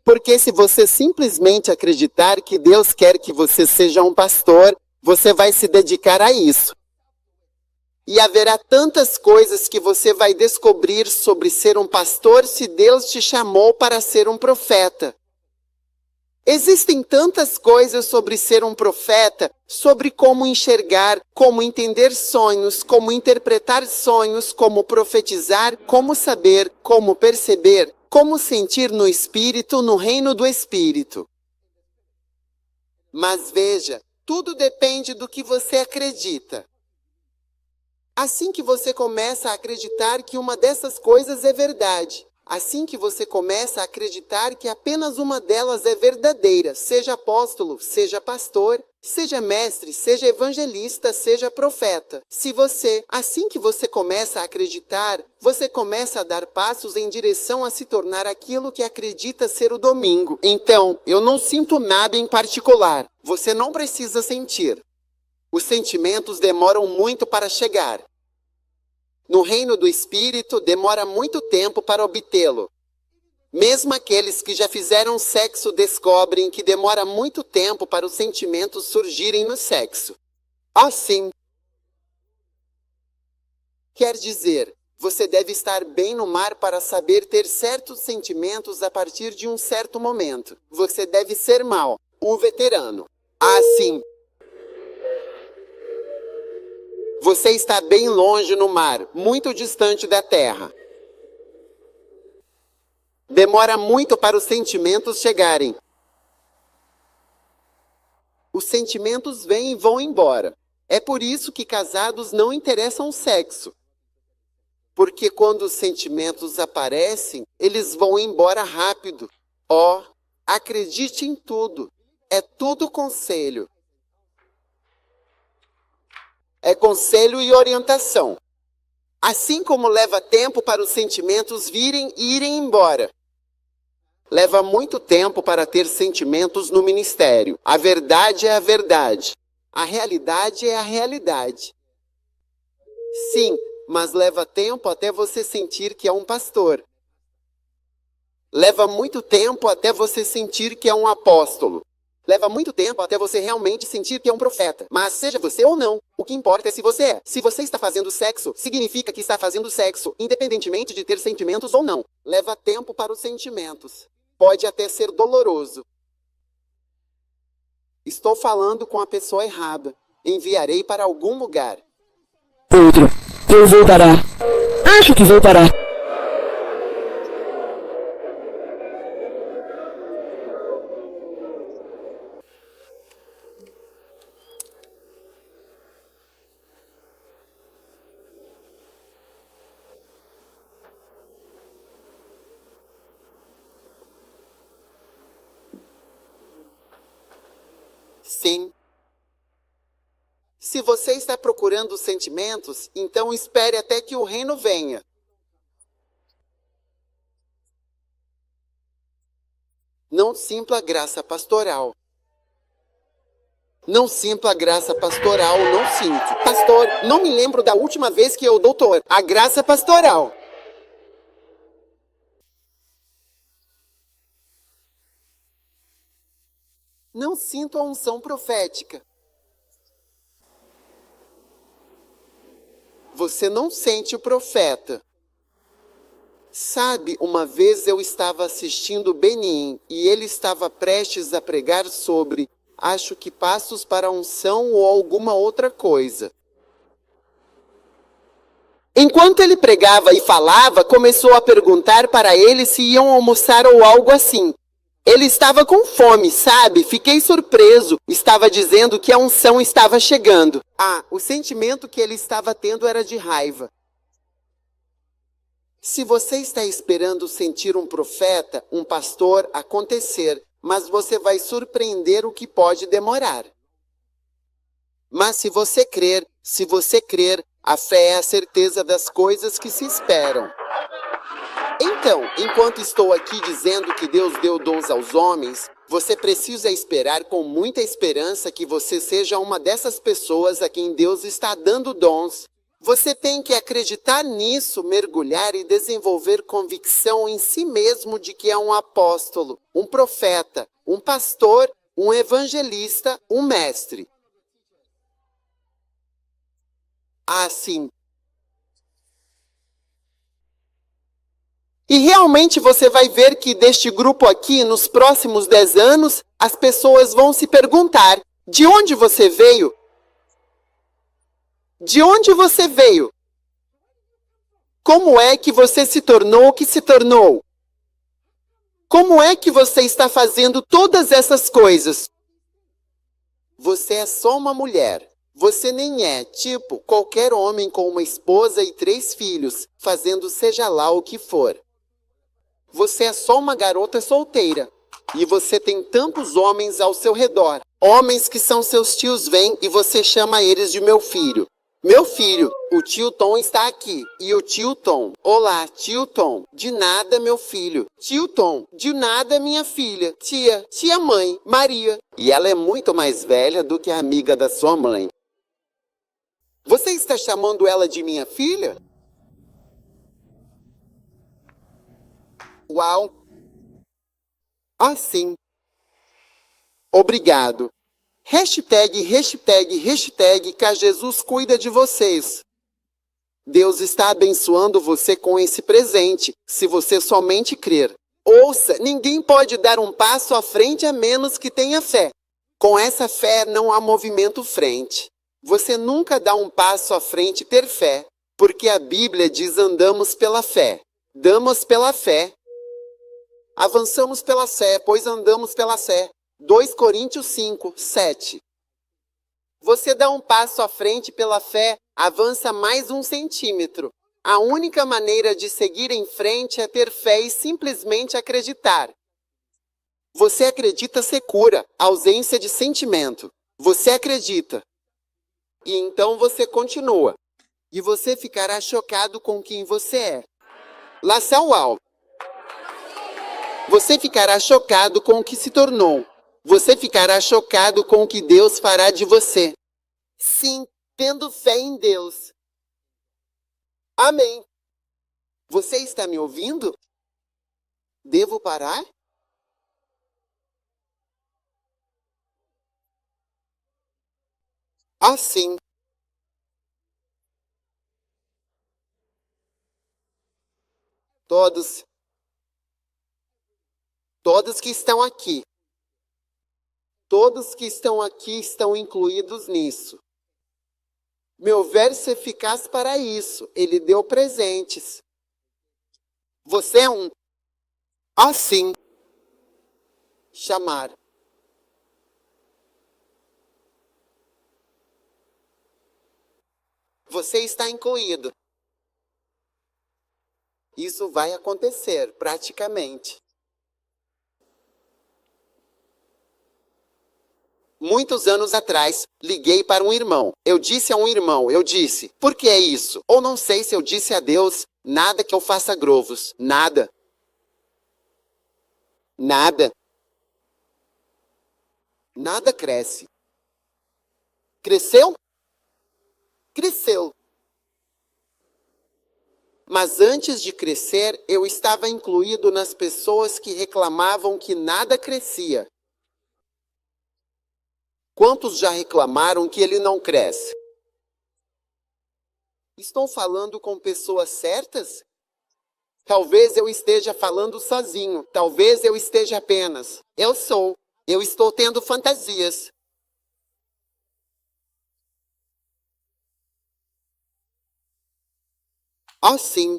Porque se você simplesmente acreditar que Deus quer que você seja um pastor, você vai se dedicar a isso. E haverá tantas coisas que você vai descobrir sobre ser um pastor se Deus te chamou para ser um profeta. Existem tantas coisas sobre ser um profeta, sobre como enxergar, como entender sonhos, como interpretar sonhos, como profetizar, como saber, como perceber, como sentir no Espírito, no reino do Espírito. Mas veja, tudo depende do que você acredita. Assim que você começa a acreditar que uma dessas coisas é verdade, assim que você começa a acreditar que apenas uma delas é verdadeira, seja apóstolo, seja pastor, seja mestre, seja evangelista, seja profeta. Assim que você começa a acreditar, você começa a dar passos em direção a se tornar aquilo que acredita ser o domingo. Então, eu não sinto nada em particular. Você não precisa sentir. Os sentimentos demoram muito para chegar. No reino do Espírito, demora muito tempo para obtê-lo. Mesmo aqueles que já fizeram sexo descobrem que demora muito tempo para os sentimentos surgirem no sexo. Assim, quer dizer, você deve estar bem no mar para saber ter certos sentimentos a partir de um certo momento. Você deve ser mau, um veterano. Assim, você está bem longe no mar, muito distante da terra. Demora muito para os sentimentos chegarem. Os sentimentos vêm e vão embora. É por isso que casados não interessam o sexo. Porque quando os sentimentos aparecem, eles vão embora rápido. Acredite em tudo. É tudo conselho. É conselho e orientação. Assim como leva tempo para os sentimentos virem e irem embora. Leva muito tempo para ter sentimentos no ministério. A verdade é a verdade. A realidade é a realidade. Sim, mas leva tempo até você sentir que é um pastor. Leva muito tempo até você sentir que é um apóstolo. Leva muito tempo até você realmente sentir que é um profeta. Mas seja você ou não, o que importa é se você é. Se você está fazendo sexo, significa que está fazendo sexo, independentemente de ter sentimentos ou não. Leva tempo para os sentimentos. Pode até ser doloroso. Estou falando com a pessoa errada. Enviarei para algum lugar. Outro. Eu vou parar. Acho que vou parar. Sim. Se você está procurando sentimentos, então espere até que o reino venha. Não simpla graça pastoral. Não simpla graça pastoral, não sinto. Pastor, não me lembro da última vez que eu doutor. A graça pastoral. Não sinto a unção profética. Você não sente o profeta. Sabe, uma vez eu estava assistindo Benin e ele estava prestes a pregar sobre, acho que passos para a unção ou alguma outra coisa. Enquanto ele pregava e falava, começou a perguntar para ele se iam almoçar ou algo assim. Ele estava com fome, sabe? Fiquei surpreso. Estava dizendo que a unção estava chegando. Ah, o sentimento que ele estava tendo era de raiva. Se você está esperando sentir um profeta, um pastor, acontecer, mas você vai surpreender o que pode demorar. Mas se você crer, a fé é a certeza das coisas que se esperam. Então, enquanto estou aqui dizendo que Deus deu dons aos homens, você precisa esperar com muita esperança que você seja uma dessas pessoas a quem Deus está dando dons. Você tem que acreditar nisso, mergulhar e desenvolver convicção em si mesmo de que é um apóstolo, um profeta, um pastor, um evangelista, um mestre. Assim. E realmente você vai ver que deste grupo aqui, nos próximos 10 anos, as pessoas vão se perguntar: de onde você veio? De onde você veio? Como é que você se tornou o que se tornou? Como é que você está fazendo todas essas coisas? Você é só uma mulher. Você nem é, tipo, qualquer homem com uma esposa e 3 filhos, fazendo seja lá o que for. Você é só uma garota solteira. E você tem tantos homens ao seu redor. Homens que são seus tios vêm e você chama eles de meu filho. Meu filho, o tio Tom está aqui. E o tio Tom. Olá, tio Tom. De nada, meu filho. Tio Tom. De nada, minha filha. Tia mãe, Maria. E ela é muito mais velha do que a amiga da sua mãe. Você está chamando ela de minha filha? Uau! Ah, sim. Obrigado. Hashtag que Jesus cuida de vocês. Deus está abençoando você com esse presente, se você somente crer. Ouça, ninguém pode dar um passo à frente a menos que tenha fé. Com essa fé não há movimento frente. Você nunca dá um passo à frente ter fé, porque a Bíblia diz andamos pela fé. Damos pela fé. Avançamos pela fé, pois andamos pela fé. 2 Coríntios 5, 7. Você dá um passo à frente pela fé, avança mais 1 centímetro. A única maneira de seguir em frente é ter fé e simplesmente acreditar. Você acredita ser cura, ausência de sentimento. Você acredita. E então você continua. E você ficará chocado com quem você é. La Saual. Você ficará chocado com o que se tornou. Você ficará chocado com o que Deus fará de você. Sim, tendo fé em Deus. Amém. Você está me ouvindo? Devo parar? Assim. Todos que estão aqui. Todos que estão aqui estão incluídos nisso. Meu verso é eficaz para isso. Ele deu presentes. Você é um. Assim. Chamar. Você está incluído. Isso vai acontecer, praticamente. Muitos anos atrás, liguei para um irmão. Eu disse a um irmão, eu disse, por que é isso? Ou não sei se eu disse a Deus, nada que eu faça grovos, nada. Nada. Nada cresce. Cresceu? Cresceu. Mas antes de crescer, eu estava incluído nas pessoas que reclamavam que nada crescia. Quantos já reclamaram que ele não cresce? Estou falando com pessoas certas? Talvez eu esteja falando sozinho. Talvez eu esteja apenas. Eu sou. Eu estou tendo fantasias. Oh, sim.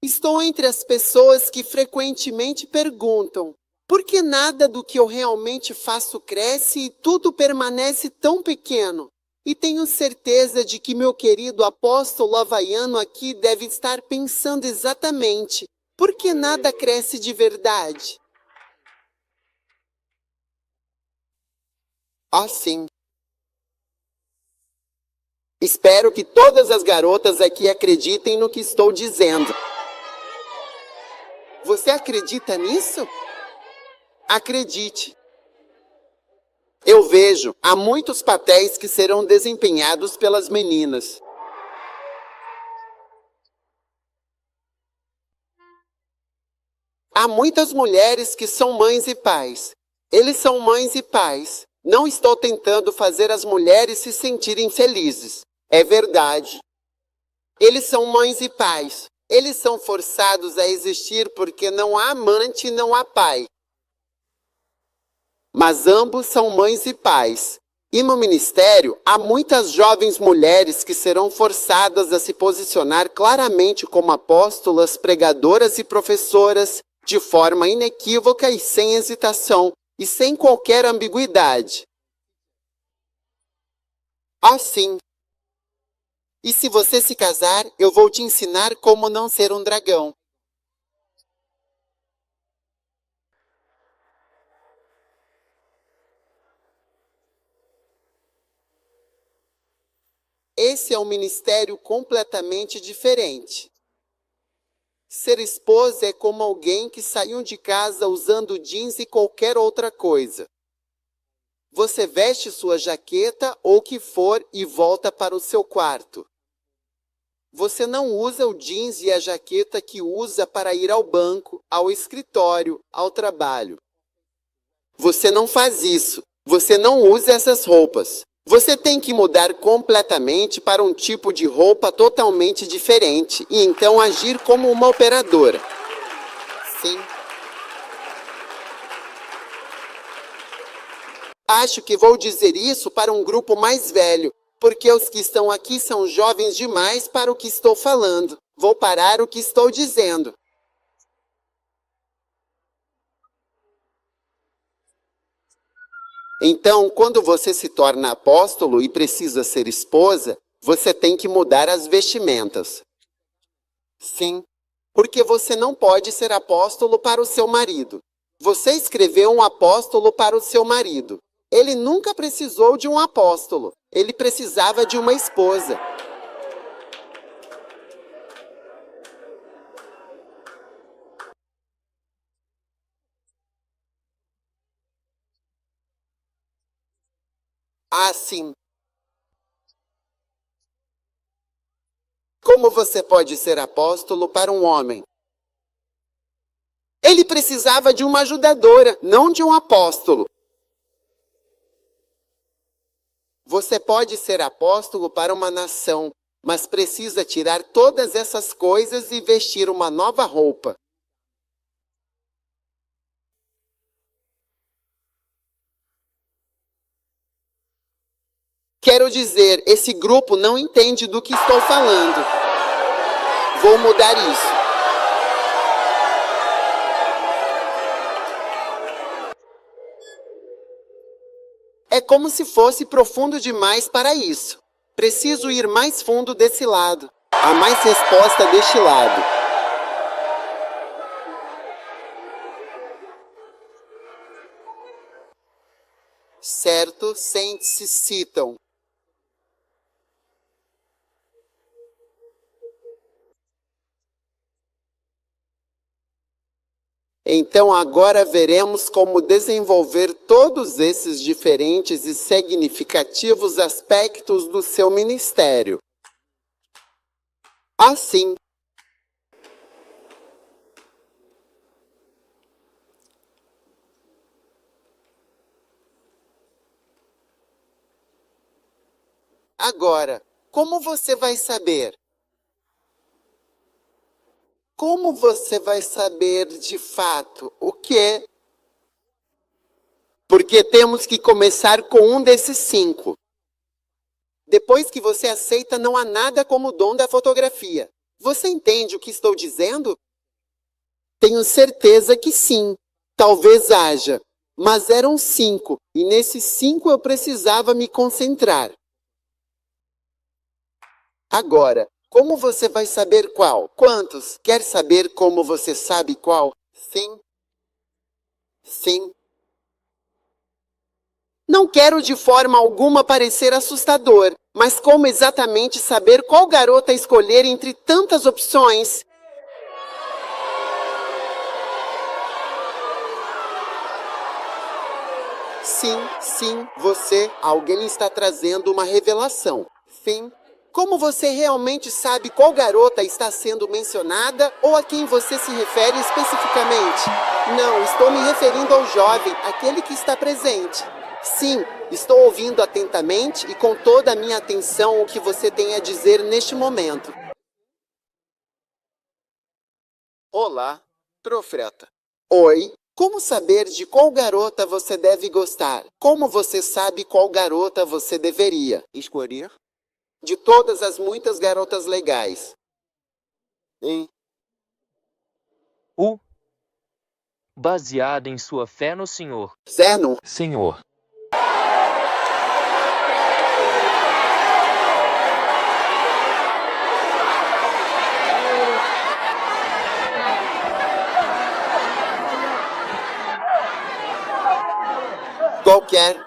Estou entre as pessoas que frequentemente perguntam: por que nada do que eu realmente faço cresce e tudo permanece tão pequeno? E tenho certeza de que meu querido apóstolo havaiano aqui deve estar pensando exatamente: por que nada cresce de verdade? Oh, sim. Espero que todas as garotas aqui acreditem no que estou dizendo. Você acredita nisso? Acredite. Eu vejo, há muitos papéis que serão desempenhados pelas meninas. Há muitas mulheres que são mães e pais. Eles são mães e pais. Não estou tentando fazer as mulheres se sentirem felizes. É verdade. Eles são mães e pais. Eles são forçados a existir porque não há amante e não há pai. Mas ambos são mães e pais. E no ministério, há muitas jovens mulheres que serão forçadas a se posicionar claramente como apóstolas, pregadoras e professoras, de forma inequívoca e sem hesitação, e sem qualquer ambiguidade. Oh, sim. E se você se casar, eu vou te ensinar como não ser um dragão. Esse é um ministério completamente diferente. Ser esposa é como alguém que saiu de casa usando jeans e qualquer outra coisa. Você veste sua jaqueta ou o que for e volta para o seu quarto. Você não usa o jeans e a jaqueta que usa para ir ao banco, ao escritório, ao trabalho. Você não faz isso. Você não usa essas roupas. Você tem que mudar completamente para um tipo de roupa totalmente diferente e então agir como uma operadora. Sim. Acho que vou dizer isso para um grupo mais velho, porque os que estão aqui são jovens demais para o que estou falando. Vou parar o que estou dizendo. Então, quando você se torna apóstolo e precisa ser esposa, você tem que mudar as vestimentas. Sim, porque você não pode ser apóstolo para o seu marido. Você escreveu um apóstolo para o seu marido. Ele nunca precisou de um apóstolo. Ele precisava de uma esposa. Ah, sim. Como você pode ser apóstolo para um homem? Ele precisava de uma ajudadora, não de um apóstolo. Você pode ser apóstolo para uma nação, mas precisa tirar todas essas coisas e vestir uma nova roupa. Quero dizer, esse grupo não entende do que estou falando. Vou mudar isso. É como se fosse profundo demais para isso. Preciso ir mais fundo desse lado. Há mais resposta deste lado. Certo, sente-se, citam. Então agora veremos como desenvolver todos esses diferentes e significativos aspectos do seu ministério. Assim, agora, como você vai saber? Como você vai saber de fato o que? Porque temos que começar com um desses 5. Depois que você aceita, não há nada como o dom da fotografia. Você entende o que estou dizendo? Tenho certeza que sim. Talvez haja. Mas eram 5, e nesses 5 eu precisava me concentrar. Agora, como você vai saber qual? Quantos? Quer saber como você sabe qual? Sim. Sim. Não quero de forma alguma parecer assustador, mas como exatamente saber qual garota escolher entre tantas opções? Sim, você. Alguém está trazendo uma revelação. Sim. Como você realmente sabe qual garota está sendo mencionada ou a quem você se refere especificamente? Não, estou me referindo ao jovem, aquele que está presente. Sim, estou ouvindo atentamente e com toda a minha atenção o que você tem a dizer neste momento. Olá, profeta. Oi. Como saber de qual garota você deve gostar? Como você sabe qual garota você deveria escolher? De todas as muitas garotas legais. Hein? Baseada em sua fé no Senhor. Zeno, Senhor.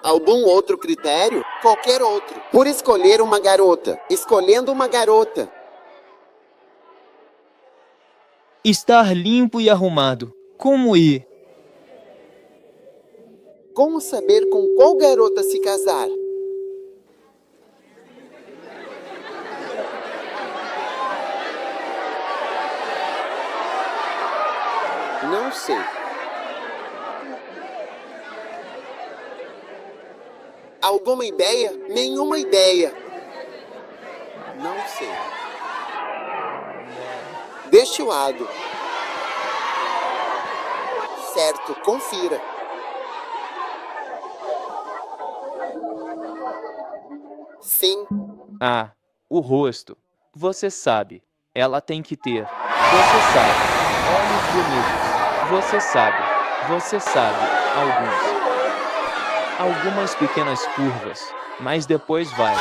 algum outro critério? Qualquer outro. Por escolher uma garota. Escolhendo uma garota. Estar limpo e arrumado. Como ir? Como saber com qual garota se casar? Não sei. Alguma ideia? Nenhuma ideia. Não sei. Deste lado. Certo, confira. Sim. Ah, o rosto. Você sabe. Ela tem que ter. Você sabe. Olhos bonitos. Você sabe. Você sabe. Algumas pequenas curvas. Mas depois vai.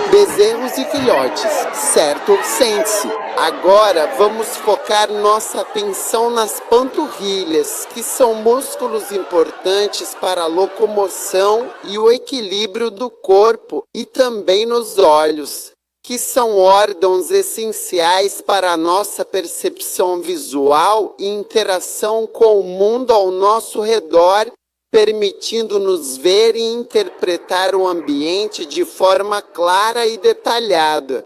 Bezerros e filhotes. Certo, sente-se. Agora vamos focar nossa atenção nas panturrilhas, que são músculos importantes para a locomoção e o equilíbrio do corpo, e também nos olhos, que são órgãos essenciais para a nossa percepção visual e interação com o mundo ao nosso redor, permitindo-nos ver e interpretar o ambiente de forma clara e detalhada.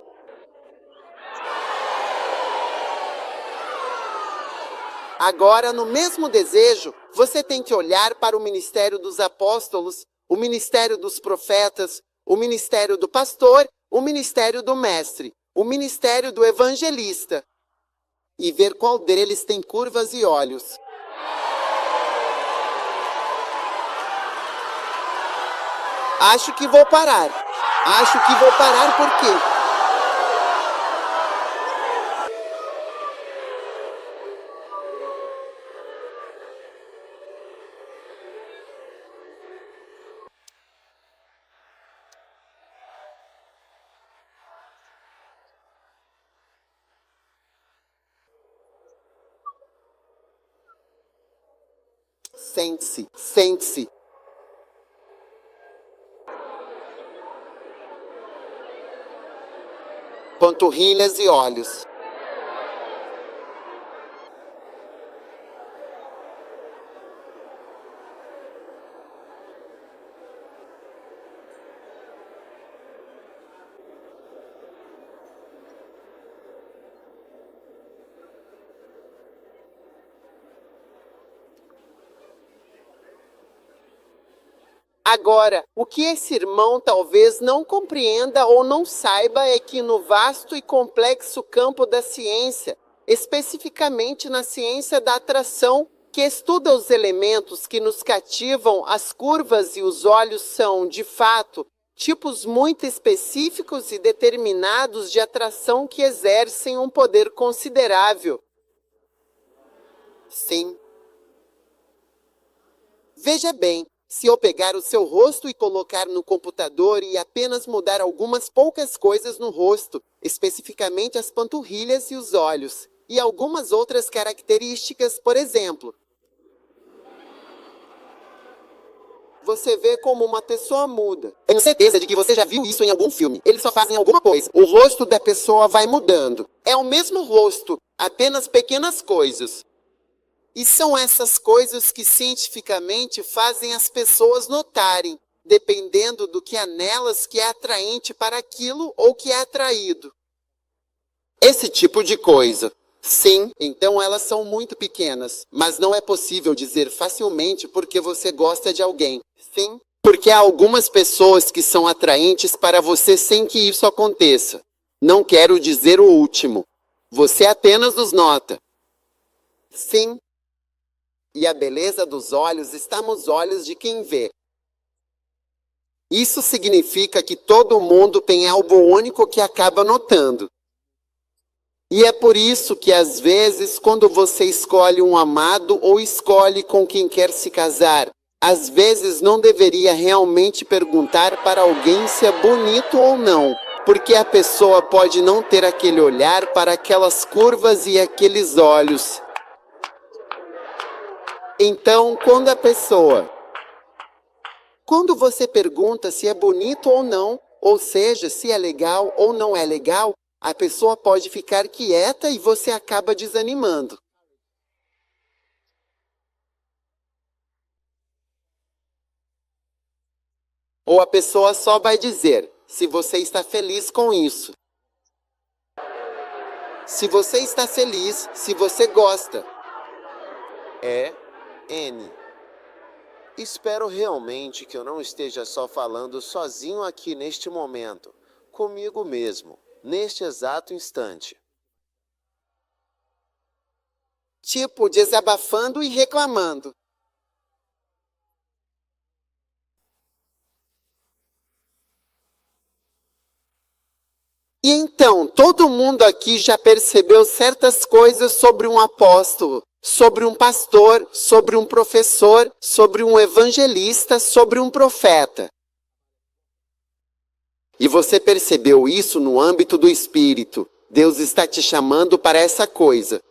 Agora, no mesmo desejo, você tem que olhar para o ministério dos apóstolos, o ministério dos profetas, o ministério do pastor, o ministério do mestre, o ministério do evangelista, e ver qual deles tem curvas e olhos. Acho que vou parar. Por quê? Sente-se, sente-se. Panturrilhas e olhos. Agora, o que esse irmão talvez não compreenda ou não saiba é que no vasto e complexo campo da ciência, especificamente na ciência da atração, que estuda os elementos que nos cativam, as curvas e os olhos são, de fato, tipos muito específicos e determinados de atração que exercem um poder considerável. Sim. Veja bem. Se eu pegar o seu rosto e colocar no computador e apenas mudar algumas poucas coisas no rosto, especificamente as panturrilhas e os olhos, e algumas outras características, por exemplo, você vê como uma pessoa muda. Tenho certeza de que você já viu isso em algum filme. Eles só fazem alguma coisa. O rosto da pessoa vai mudando. É o mesmo rosto, apenas pequenas coisas. E são essas coisas que cientificamente fazem as pessoas notarem, dependendo do que há nelas que é atraente para aquilo ou que é atraído. Esse tipo de coisa. Sim, então elas são muito pequenas, mas não é possível dizer facilmente porque você gosta de alguém. Sim, porque há algumas pessoas que são atraentes para você sem que isso aconteça. Não quero dizer o último. Você apenas os nota. Sim. E a beleza dos olhos está nos olhos de quem vê. Isso significa que todo mundo tem algo único que acaba notando. E é por isso que, às vezes, quando você escolhe um amado ou escolhe com quem quer se casar, às vezes não deveria realmente perguntar para alguém se é bonito ou não, porque a pessoa pode não ter aquele olhar para aquelas curvas e aqueles olhos. Então, quando você pergunta se é bonito ou não, ou seja, se é legal ou não é legal, a pessoa pode ficar quieta e você acaba desanimando. Ou a pessoa só vai dizer, se você está feliz com isso. Se você está feliz, se você gosta. N. Espero realmente que eu não esteja só falando sozinho aqui neste momento, comigo mesmo, neste exato instante. Tipo, desabafando e reclamando. E então, todo mundo aqui já percebeu certas coisas sobre um apóstolo, sobre um pastor, sobre um professor, sobre um evangelista, sobre um profeta. E você percebeu isso no âmbito do Espírito. Deus está te chamando para essa coisa.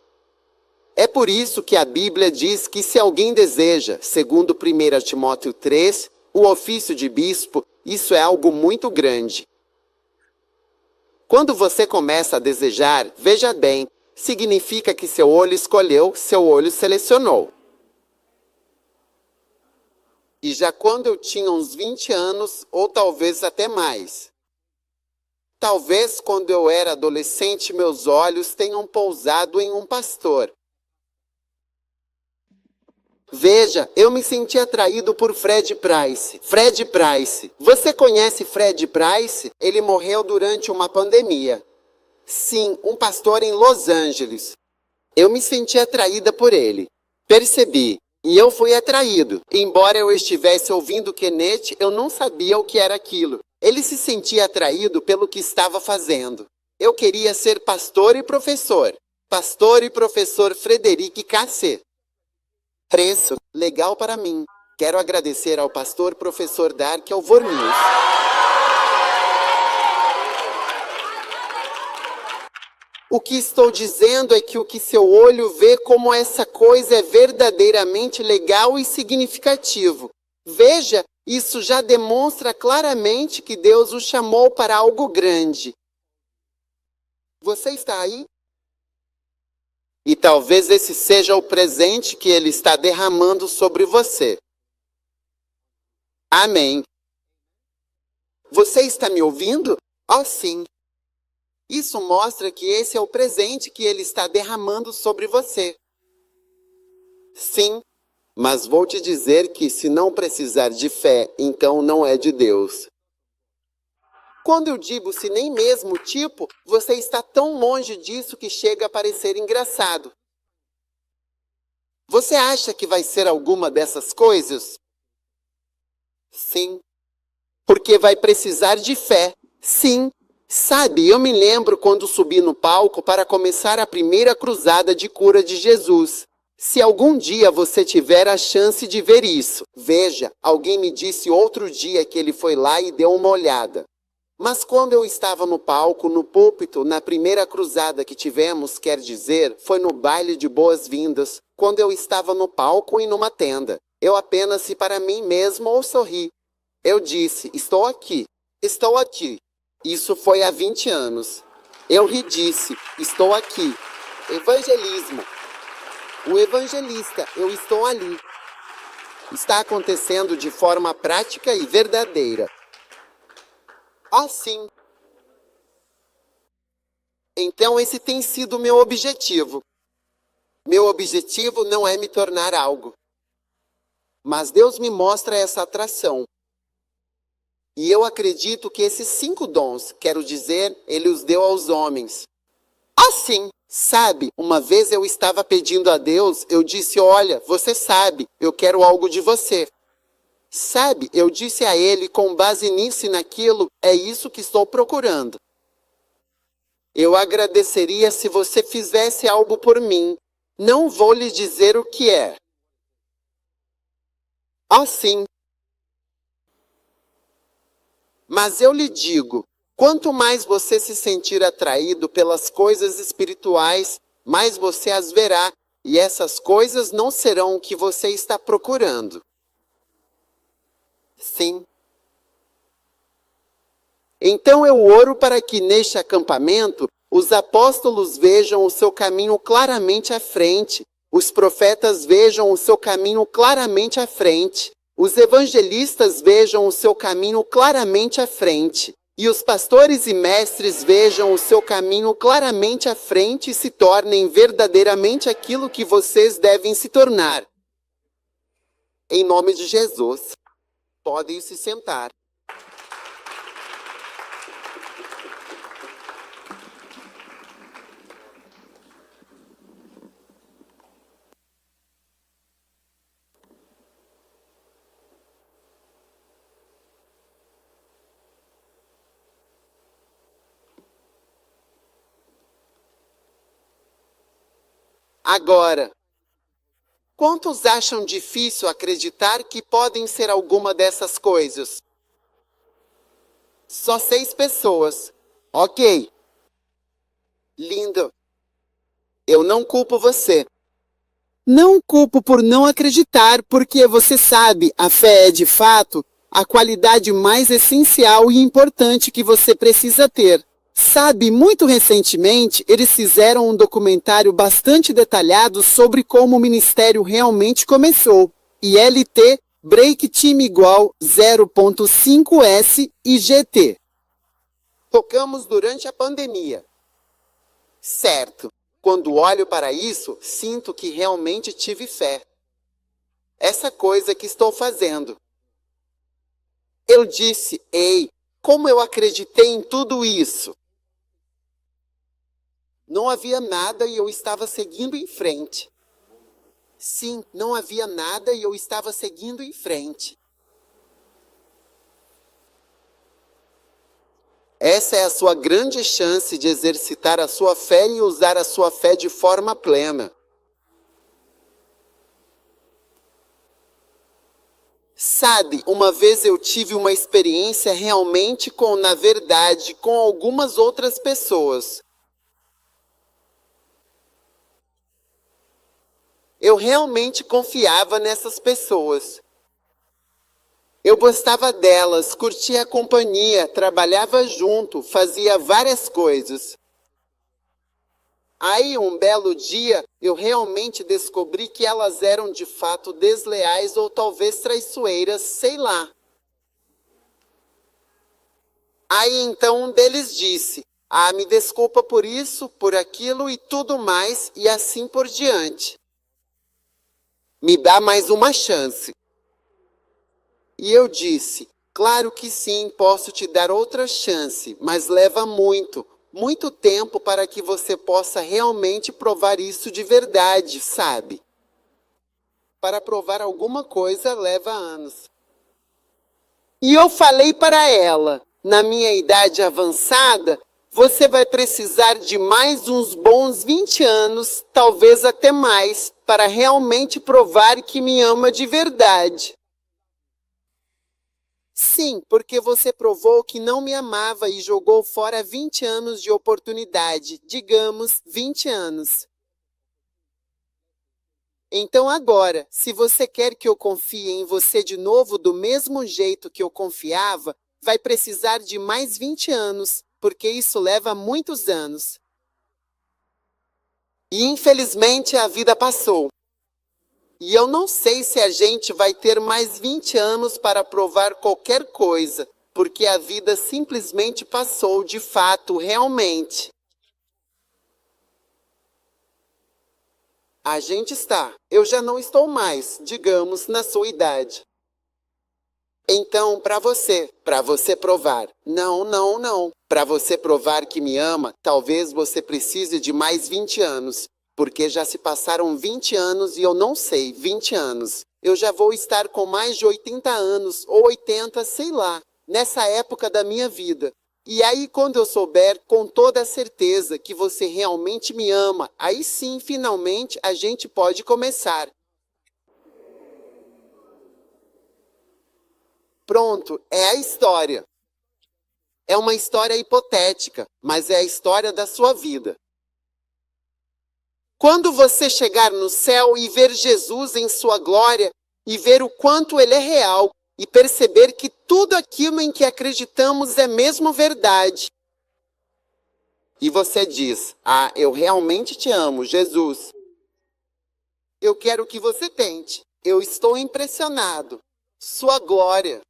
É por isso que a Bíblia diz que se alguém deseja, segundo 1 Timóteo 3, o ofício de bispo, isso é algo muito grande. Quando você começa a desejar, veja bem, significa que seu olho escolheu, seu olho selecionou. E já quando eu tinha uns 20 anos, ou talvez até mais. Talvez quando eu era adolescente, meus olhos tenham pousado em um pastor. Veja, eu me senti atraído por Fred Price. Fred Price. Você conhece Fred Price? Ele morreu durante uma pandemia. Sim, um pastor em Los Angeles. Eu me senti atraída por ele. Percebi. E eu fui atraído. Embora eu estivesse ouvindo Kenneth, eu não sabia o que era aquilo. Ele se sentia atraído pelo que estava fazendo. Eu queria ser pastor e professor. Pastor e professor Frederic Cassé. Preço, legal para mim. Quero agradecer ao pastor professor Dark Alvornius. O que estou dizendo é que o que seu olho vê como essa coisa é verdadeiramente legal e significativo. Veja, isso já demonstra claramente que Deus o chamou para algo grande. Você está aí? E talvez esse seja o presente que Ele está derramando sobre você. Amém. Você está me ouvindo? Oh, sim. Isso mostra que esse é o presente que Ele está derramando sobre você. Sim, mas vou te dizer que se não precisar de fé, então não é de Deus. Quando eu digo se nem mesmo tipo, você está tão longe disso que chega a parecer engraçado. Você acha que vai ser alguma dessas coisas? Sim. Porque vai precisar de fé. Sim. Sabe, eu me lembro quando subi no palco para começar a primeira cruzada de cura de Jesus. Se algum dia você tiver a chance de ver isso, veja, alguém me disse outro dia que ele foi lá e deu uma olhada. Mas quando eu estava no palco, no púlpito, na primeira cruzada que tivemos, quer dizer, foi no baile de boas-vindas, quando eu estava no palco e numa tenda. Eu apenas ri para mim mesmo ou sorri. Eu disse, estou aqui, estou aqui. Isso foi há 20 anos. Eu ri e disse, estou aqui. Evangelismo. O evangelista, eu estou ali. Está acontecendo de forma prática e verdadeira. Assim. Então esse tem sido meu objetivo. Meu objetivo não é me tornar algo. Mas Deus me mostra essa atração. E eu acredito que esses 5 dons, quero dizer, Ele os deu aos homens. Assim, sabe, uma vez eu estava pedindo a Deus, eu disse, olha, você sabe, eu quero algo de você. Sabe, eu disse a Ele, com base nisso e naquilo, é isso que estou procurando. Eu agradeceria se você fizesse algo por mim. Não vou lhe dizer o que é. Assim. Mas eu lhe digo, quanto mais você se sentir atraído pelas coisas espirituais, mais você as verá, e essas coisas não serão o que você está procurando. Sim. Então eu oro para que neste acampamento os apóstolos vejam o seu caminho claramente à frente, os profetas vejam o seu caminho claramente à frente, os evangelistas vejam o seu caminho claramente à frente, e os pastores e mestres vejam o seu caminho claramente à frente e se tornem verdadeiramente aquilo que vocês devem se tornar. Em nome de Jesus. Podem se sentar. Agora, quantos acham difícil acreditar que podem ser alguma dessas coisas? Só 6 pessoas. Ok. Lindo. Eu não culpo você. Não culpo por não acreditar, porque você sabe, a fé é de fato a qualidade mais essencial e importante que você precisa ter. Sabe, muito recentemente, eles fizeram um documentário bastante detalhado sobre como o ministério realmente começou. ILT, Break Time igual 0.5S e GT. Tocamos durante a pandemia. Certo. Quando olho para isso, sinto que realmente tive fé. Essa coisa que estou fazendo. Eu disse, ei, como eu acreditei em tudo isso? Não havia nada e eu estava seguindo em frente. Sim, não havia nada e eu estava seguindo em frente. Essa é a sua grande chance de exercitar a sua fé e usar a sua fé de forma plena. Sabe, uma vez eu tive uma experiência realmente na verdade, com algumas outras pessoas. Eu realmente confiava nessas pessoas. Eu gostava delas, curtia a companhia, trabalhava junto, fazia várias coisas. Aí, um belo dia, eu realmente descobri que elas eram de fato desleais ou talvez traiçoeiras, sei lá. Aí então um deles disse: "Ah, me desculpa por isso, por aquilo e tudo mais, e assim por diante. Me dá mais uma chance." E eu disse: "Claro que sim, posso te dar outra chance, mas leva muito tempo para que você possa realmente provar isso de verdade, sabe? Para provar alguma coisa leva anos." E eu falei para ela: "Na minha idade avançada, você vai precisar de mais uns bons 20 anos, talvez até mais, para realmente provar que me ama de verdade." "Sim, porque você provou que não me amava e jogou fora 20 anos de oportunidade, digamos 20 anos. Então agora, se você quer que eu confie em você de novo do mesmo jeito que eu confiava, vai precisar de mais 20 anos, porque isso leva muitos anos." E infelizmente a vida passou. E eu não sei se a gente vai ter mais 20 anos para provar qualquer coisa, porque a vida simplesmente passou de fato, realmente. A gente está. Eu já não estou mais, digamos, na sua idade. Então, para você provar. Não. Para você provar que me ama, talvez você precise de mais 20 anos. Porque já se passaram 20 anos e eu não sei, 20 anos. Eu já vou estar com mais de 80 anos, ou 80, sei lá, nessa época da minha vida. E aí, quando eu souber com toda a certeza que você realmente me ama, aí sim, finalmente, a gente pode começar." Pronto, é a história. É uma história hipotética, mas é a história da sua vida. Quando você chegar no céu e ver Jesus em sua glória, e ver o quanto ele é real, e perceber que tudo aquilo em que acreditamos é mesmo verdade. E você diz: "Ah, eu realmente te amo, Jesus." Eu quero que você tente. Eu estou impressionado. Sua glória.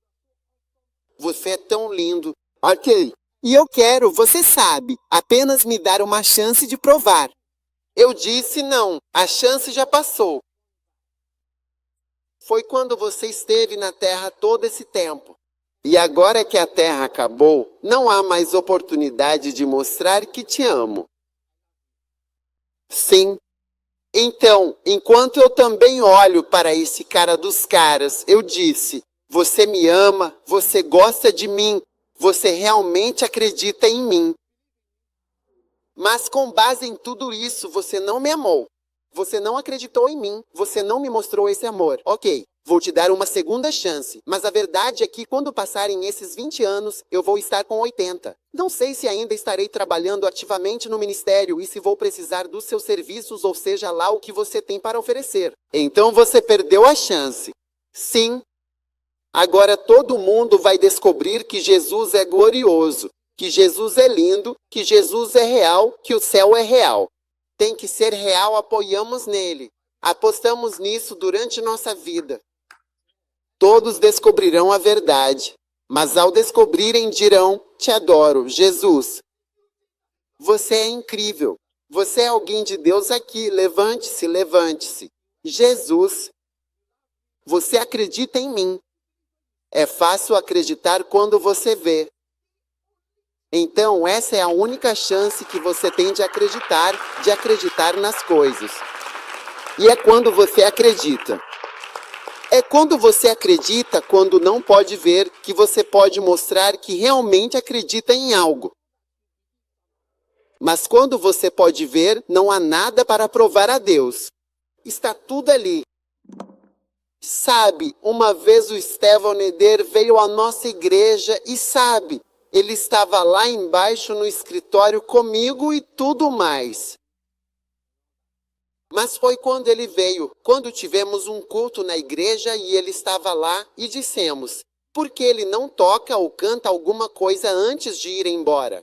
Você é tão lindo. Ok. E eu quero, você sabe, apenas me dar uma chance de provar. Eu disse não, a chance já passou. Foi quando você esteve na Terra todo esse tempo. E agora que a Terra acabou, não há mais oportunidade de mostrar que te amo. Sim. Então, enquanto eu também olho para esse cara dos caras, eu disse: "Você me ama, você gosta de mim, você realmente acredita em mim. Mas com base em tudo isso, você não me amou. Você não acreditou em mim, você não me mostrou esse amor. Ok, vou te dar uma segunda chance, mas a verdade é que quando passarem esses 20 anos, eu vou estar com 80. Não sei se ainda estarei trabalhando ativamente no ministério e se vou precisar dos seus serviços ou seja lá o que você tem para oferecer. Então você perdeu a chance." Sim. Agora todo mundo vai descobrir que Jesus é glorioso, que Jesus é lindo, que Jesus é real, que o céu é real. Tem que ser real, apoiamos nele. Apostamos nisso durante nossa vida. Todos descobrirão a verdade, mas ao descobrirem dirão: "Te adoro, Jesus. Você é incrível. Você é alguém de Deus aqui. Levante-se, levante-se. Jesus, você acredita em mim. É fácil acreditar quando você vê. Então, essa é a única chance que você tem de acreditar nas coisas. E é quando você acredita. É quando você acredita, quando não pode ver, que você pode mostrar que realmente acredita em algo. Mas quando você pode ver, não há nada para provar a Deus. Está tudo ali. Sabe, uma vez o Estevão Neder veio à nossa igreja e sabe, ele estava lá embaixo no escritório comigo e tudo mais. Mas foi quando ele veio, quando tivemos um culto na igreja e ele estava lá e dissemos, por que ele não toca ou canta alguma coisa antes de ir embora?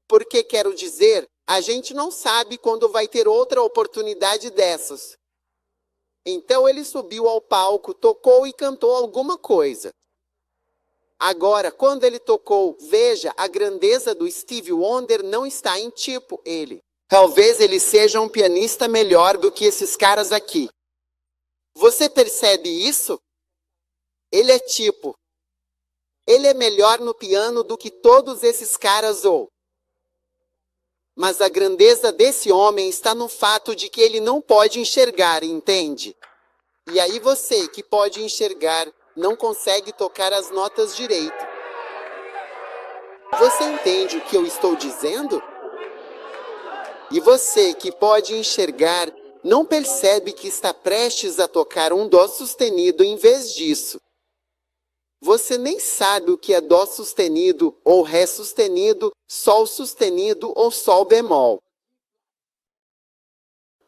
Porque quero dizer, a gente não sabe quando vai ter outra oportunidade dessas. Então ele subiu ao palco, tocou e cantou alguma coisa. Agora, quando ele tocou, veja, a grandeza do Stevie Wonder não está em tipo ele. Talvez ele seja um pianista melhor do que esses caras aqui. Você percebe isso? Ele é tipo. Ele é melhor no piano do que todos esses caras ou. Mas a grandeza desse homem está no fato de que ele não pode enxergar, entende? E aí você, que pode enxergar, não consegue tocar as notas direito. Você entende o que eu estou dizendo? E você, que pode enxergar, não percebe que está prestes a tocar um dó sustenido em vez disso. Você nem sabe o que é dó sustenido, ou ré sustenido, sol sustenido ou sol bemol.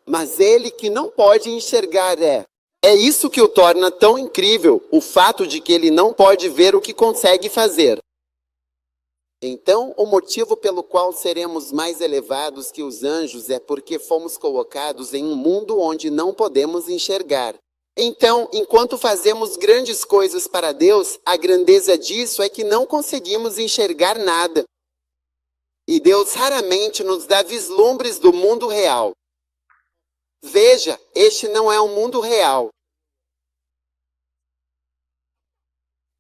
Mas ele que não pode enxergar é isso que o torna tão incrível, o fato de que ele não pode ver o que consegue fazer. Então, o motivo pelo qual seremos mais elevados que os anjos é porque fomos colocados em um mundo onde não podemos enxergar. Então, enquanto fazemos grandes coisas para Deus, a grandeza disso é que não conseguimos enxergar nada. E Deus raramente nos dá vislumbres do mundo real. Veja, este não é o mundo real.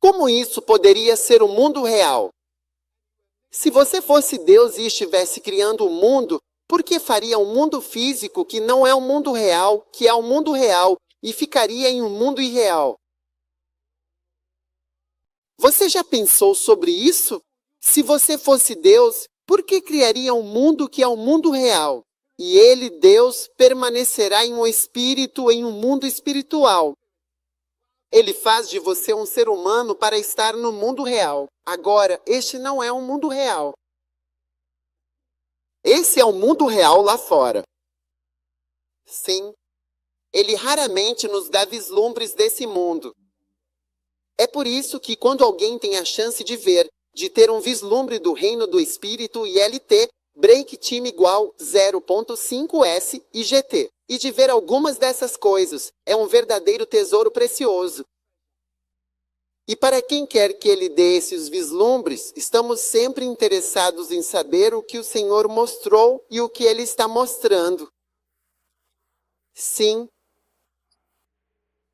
Como isso poderia ser o mundo real? Se você fosse Deus e estivesse criando um mundo, por que faria um mundo físico que não é o mundo real, que é o mundo real, e ficaria em um mundo irreal? Você já pensou sobre isso? Se você fosse Deus, por que criaria um mundo que é o mundo real? E ele, Deus, permanecerá em um espírito, em um mundo espiritual. Ele faz de você um ser humano para estar no mundo real. Agora, este não é um mundo real. Esse é o mundo real lá fora. Sim, ele raramente nos dá vislumbres desse mundo. É por isso que quando alguém tem a chance de ver, de ter um vislumbre do reino do Espírito e LT, break time igual 0.5S e GT, e de ver algumas dessas coisas, é um verdadeiro tesouro precioso. E para quem quer que ele dê esses vislumbres, estamos sempre interessados em saber o que o Senhor mostrou e o que ele está mostrando. Sim.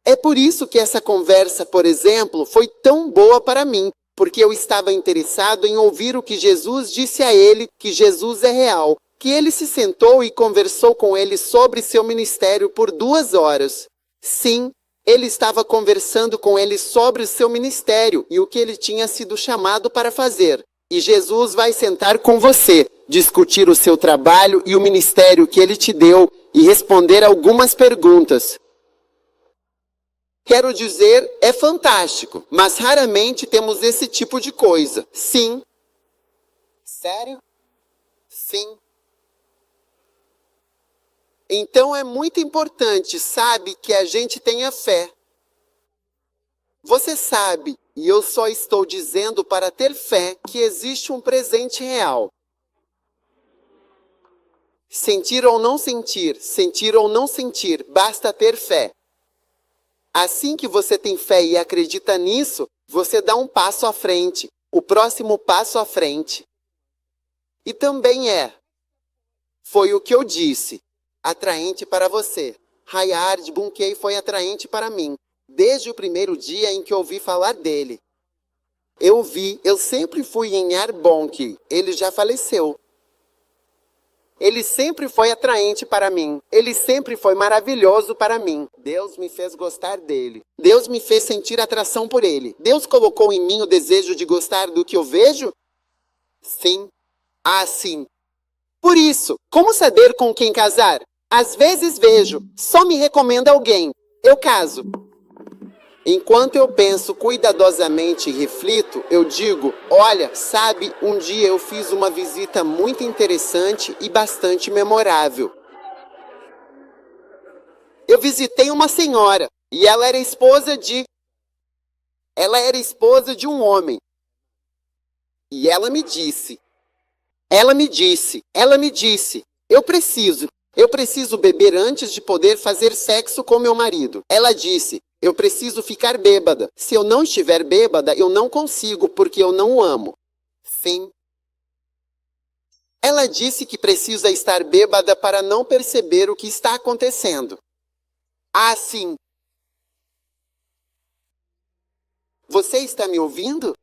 É por isso que essa conversa, por exemplo, foi tão boa para mim, porque eu estava interessado em ouvir o que Jesus disse a ele, que Jesus é real, que ele se sentou e conversou com ele sobre seu ministério por 2 horas. Sim, ele estava conversando com ele sobre o seu ministério e o que ele tinha sido chamado para fazer. E Jesus vai sentar com você, discutir o seu trabalho e o ministério que ele te deu e responder algumas perguntas. Quero dizer, é fantástico, mas raramente temos esse tipo de coisa. Sim. Sério? Sim. Então é muito importante, sabe, que a gente tenha fé. Você sabe, e eu só estou dizendo para ter fé, que existe um presente real. Sentir ou não sentir, basta ter fé. Assim que você tem fé e acredita nisso, você dá um passo à frente, o próximo passo à frente. E também foi o que eu disse, atraente para você. Hayard Bunkei foi atraente para mim, desde o primeiro dia em que ouvi falar dele. Eu sempre fui em Arbonke, ele já faleceu. Ele sempre foi atraente para mim. Ele sempre foi maravilhoso para mim. Deus me fez gostar dele. Deus me fez sentir atração por ele. Deus colocou em mim o desejo de gostar do que eu vejo? Sim. Ah, sim. Por isso, como saber com quem casar? Às vezes vejo, só me recomenda alguém. Eu caso. Enquanto eu penso cuidadosamente e reflito, eu digo, olha, sabe, um dia eu fiz uma visita muito interessante e bastante memorável. Eu visitei uma senhora e ela era esposa de um homem. E ela me disse, eu preciso beber antes de poder fazer sexo com meu marido. Ela disse, eu preciso ficar bêbada. Se eu não estiver bêbada, eu não consigo porque eu não o amo. Sim. Ela disse que precisa estar bêbada para não perceber o que está acontecendo. Ah, sim. Você está me ouvindo?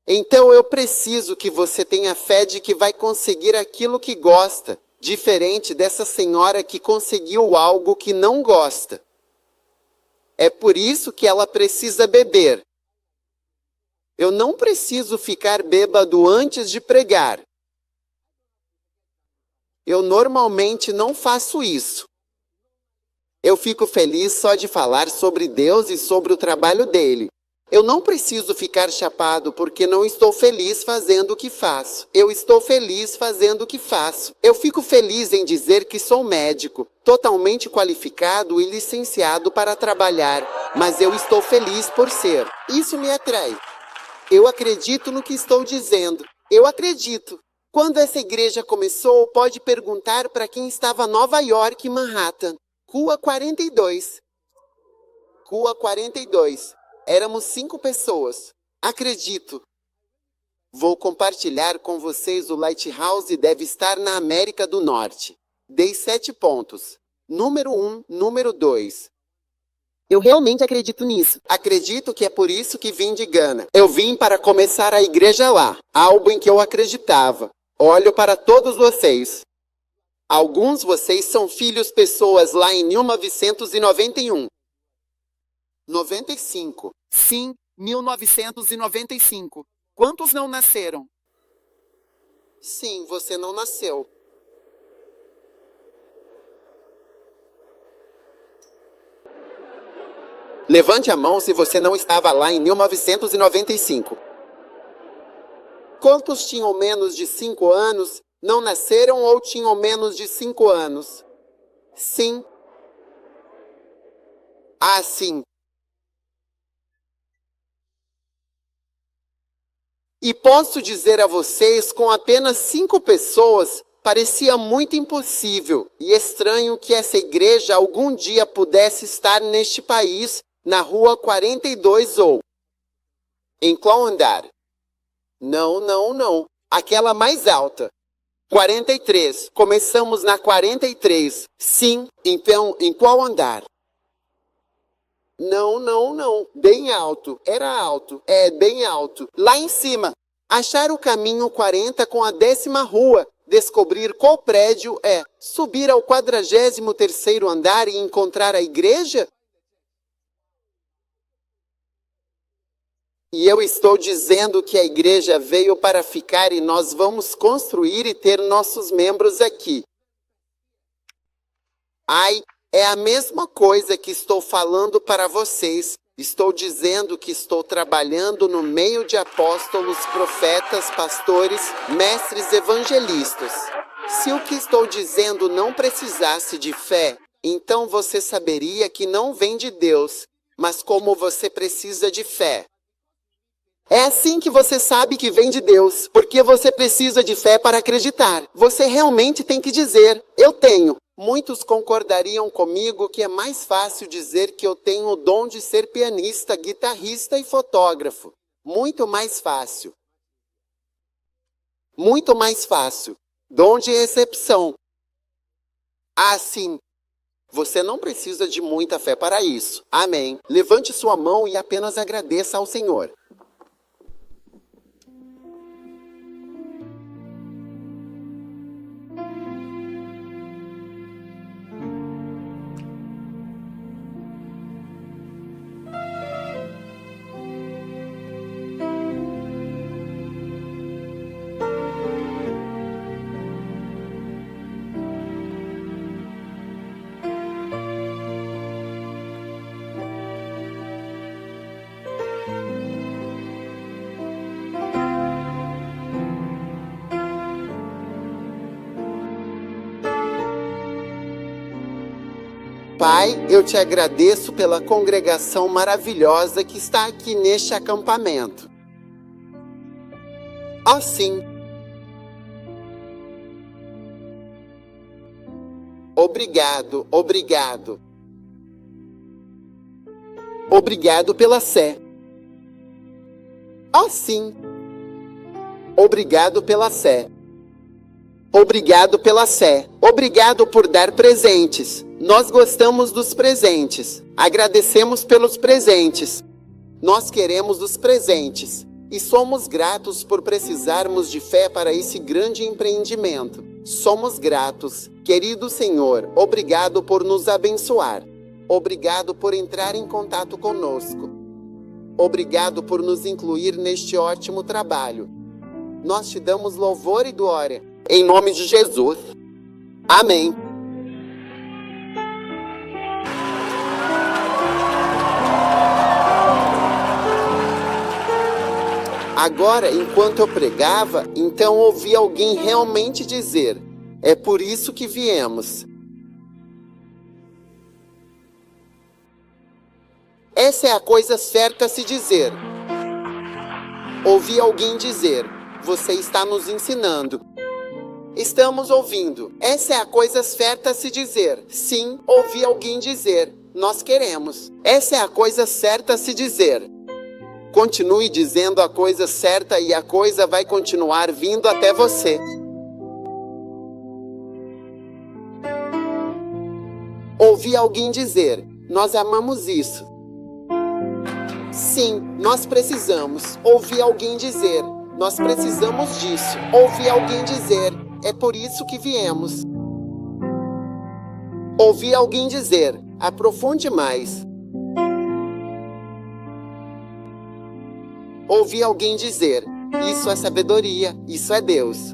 Então eu preciso que você tenha fé de que vai conseguir aquilo que gosta, diferente dessa senhora que conseguiu algo que não gosta. É por isso que ela precisa beber. Eu não preciso ficar bêbado antes de pregar. Eu normalmente não faço isso. Eu fico feliz só de falar sobre Deus e sobre o trabalho dele. Eu não preciso ficar chapado porque não estou feliz fazendo o que faço. Eu estou feliz fazendo o que faço. Eu fico feliz em dizer que sou médico, totalmente qualificado e licenciado para trabalhar, mas eu estou feliz por ser. Isso me atrai. Eu acredito no que estou dizendo. Eu acredito. Quando essa igreja começou, pode perguntar para quem estava em Nova York, Manhattan. Rua 42. Rua 42. Éramos 5 pessoas. Acredito. Vou compartilhar com vocês o Lighthouse deve estar na América do Norte. Dei 7 pontos. Número 1, número 2. Eu realmente acredito nisso. Acredito que é por isso que vim de Gana. Eu vim para começar a igreja lá, algo em que eu acreditava. Olho para todos vocês. Alguns de vocês são filhos pessoas lá em 1991. 95. Sim, 1995. Quantos não nasceram? Sim, você não nasceu. Levante a mão se você não estava lá em 1995. Quantos tinham menos de 5 anos, não nasceram ou tinham menos de 5 anos? Sim. Ah, sim. E posso dizer a vocês, com apenas 5 pessoas, parecia muito impossível e estranho que essa igreja algum dia pudesse estar neste país, na rua 42 ou... Em qual andar? Não. Aquela mais alta. 43. Começamos na 43. Sim, então, em qual andar? Não. Bem alto. Era alto. É, bem alto. Lá em cima. Achar o caminho 40 com a 10ª rua. Descobrir qual prédio é. Subir ao 43º andar e encontrar a igreja? E eu estou dizendo que a igreja veio para ficar e nós vamos construir e ter nossos membros aqui. Ai, é a mesma coisa que estou falando para vocês. Estou dizendo que estou trabalhando no meio de apóstolos, profetas, pastores, mestres evangelistas. Se o que estou dizendo não precisasse de fé, então você saberia que não vem de Deus, mas como você precisa de fé. É assim que você sabe que vem de Deus, porque você precisa de fé para acreditar. Você realmente tem que dizer, eu tenho. Muitos concordariam comigo que é mais fácil dizer que eu tenho o dom de ser pianista, guitarrista e fotógrafo. Muito mais fácil. Muito mais fácil. Dom de recepção. Ah, sim. Você não precisa de muita fé para isso. Amém. Levante sua mão e apenas agradeça ao Senhor. Pai, eu te agradeço pela congregação maravilhosa que está aqui neste acampamento. Ó sim. Obrigado, obrigado. Obrigado pela sé. Ó sim. Obrigado pela sé. Obrigado pela sé. Obrigado por dar presentes. Nós gostamos dos presentes. Agradecemos pelos presentes. Nós queremos os presentes. E somos gratos por precisarmos de fé para esse grande empreendimento. Somos gratos. Querido Senhor, obrigado por nos abençoar. Obrigado por entrar em contato conosco. Obrigado por nos incluir neste ótimo trabalho. Nós te damos louvor e glória. Em nome de Jesus. Amém. Agora, enquanto eu pregava, então ouvi alguém realmente dizer: é por isso que viemos. Essa é a coisa certa a se dizer. Ouvi alguém dizer: você está nos ensinando. Estamos ouvindo. Essa é a coisa certa a se dizer. Sim, ouvi alguém dizer: nós queremos. Essa é a coisa certa a se dizer. Continue dizendo a coisa certa e a coisa vai continuar vindo até você. Ouvi alguém dizer: nós amamos isso. Sim, nós precisamos. Ouvi alguém dizer: nós precisamos disso. Ouvi alguém dizer: é por isso que viemos. Ouvi alguém dizer: aprofunde mais. Ouvi alguém dizer: isso é sabedoria, isso é Deus.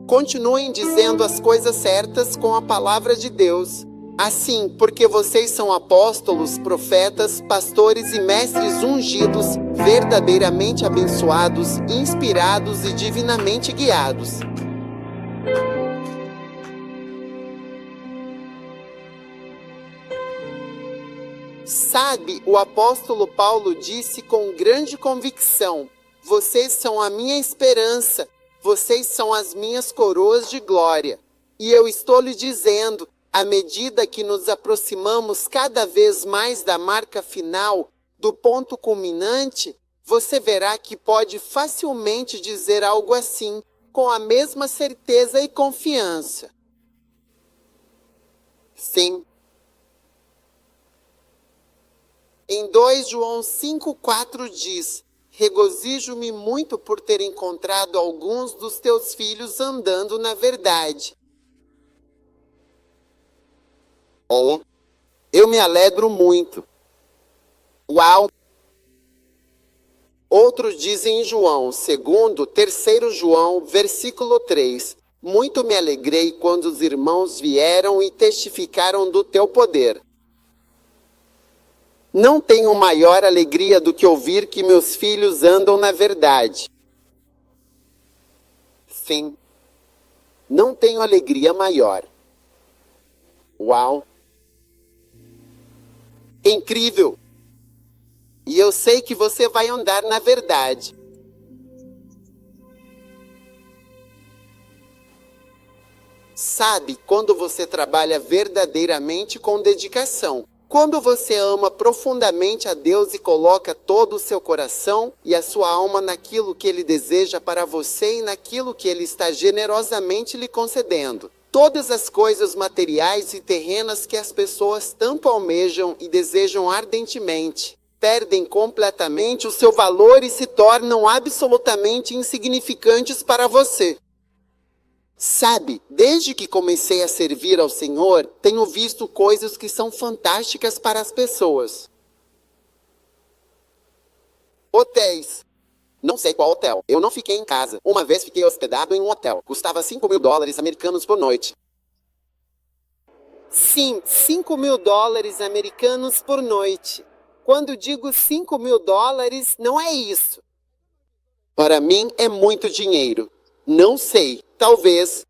Continuem dizendo as coisas certas com a palavra de Deus. Assim, porque vocês são apóstolos, profetas, pastores e mestres ungidos, verdadeiramente abençoados, inspirados e divinamente guiados. Sabe, o apóstolo Paulo disse com grande convicção: vocês são a minha esperança, vocês são as minhas coroas de glória. E eu estou lhe dizendo, à medida que nos aproximamos cada vez mais da marca final, do ponto culminante, você verá que pode facilmente dizer algo assim, com a mesma certeza e confiança. Sim. Em 2 João 5,4 diz: regozijo-me muito por ter encontrado alguns dos teus filhos andando na verdade. Oh, eu me alegro muito. Uau! Outros dizem em João, 3 João, versículo 3: muito me alegrei quando os irmãos vieram e testificaram do teu poder. Não tenho maior alegria do que ouvir que meus filhos andam na verdade. Sim, não tenho alegria maior. Uau! Incrível! E eu sei que você vai andar na verdade. Sabe, quando você trabalha verdadeiramente com dedicação, quando você ama profundamente a Deus e coloca todo o seu coração e a sua alma naquilo que Ele deseja para você e naquilo que Ele está generosamente lhe concedendo. Todas as coisas materiais e terrenas que as pessoas tanto almejam e desejam ardentemente, perdem completamente o seu valor e se tornam absolutamente insignificantes para você. Sabe, desde que comecei a servir ao Senhor, tenho visto coisas que são fantásticas para as pessoas. Hotéis. Não sei qual hotel. Eu não fiquei em casa. Uma vez fiquei hospedado em um hotel. Custava $5.000 americanos por noite. Sim, $5.000 americanos por noite. Quando digo $5.000, não é isso. Para mim é muito dinheiro. Não sei, talvez.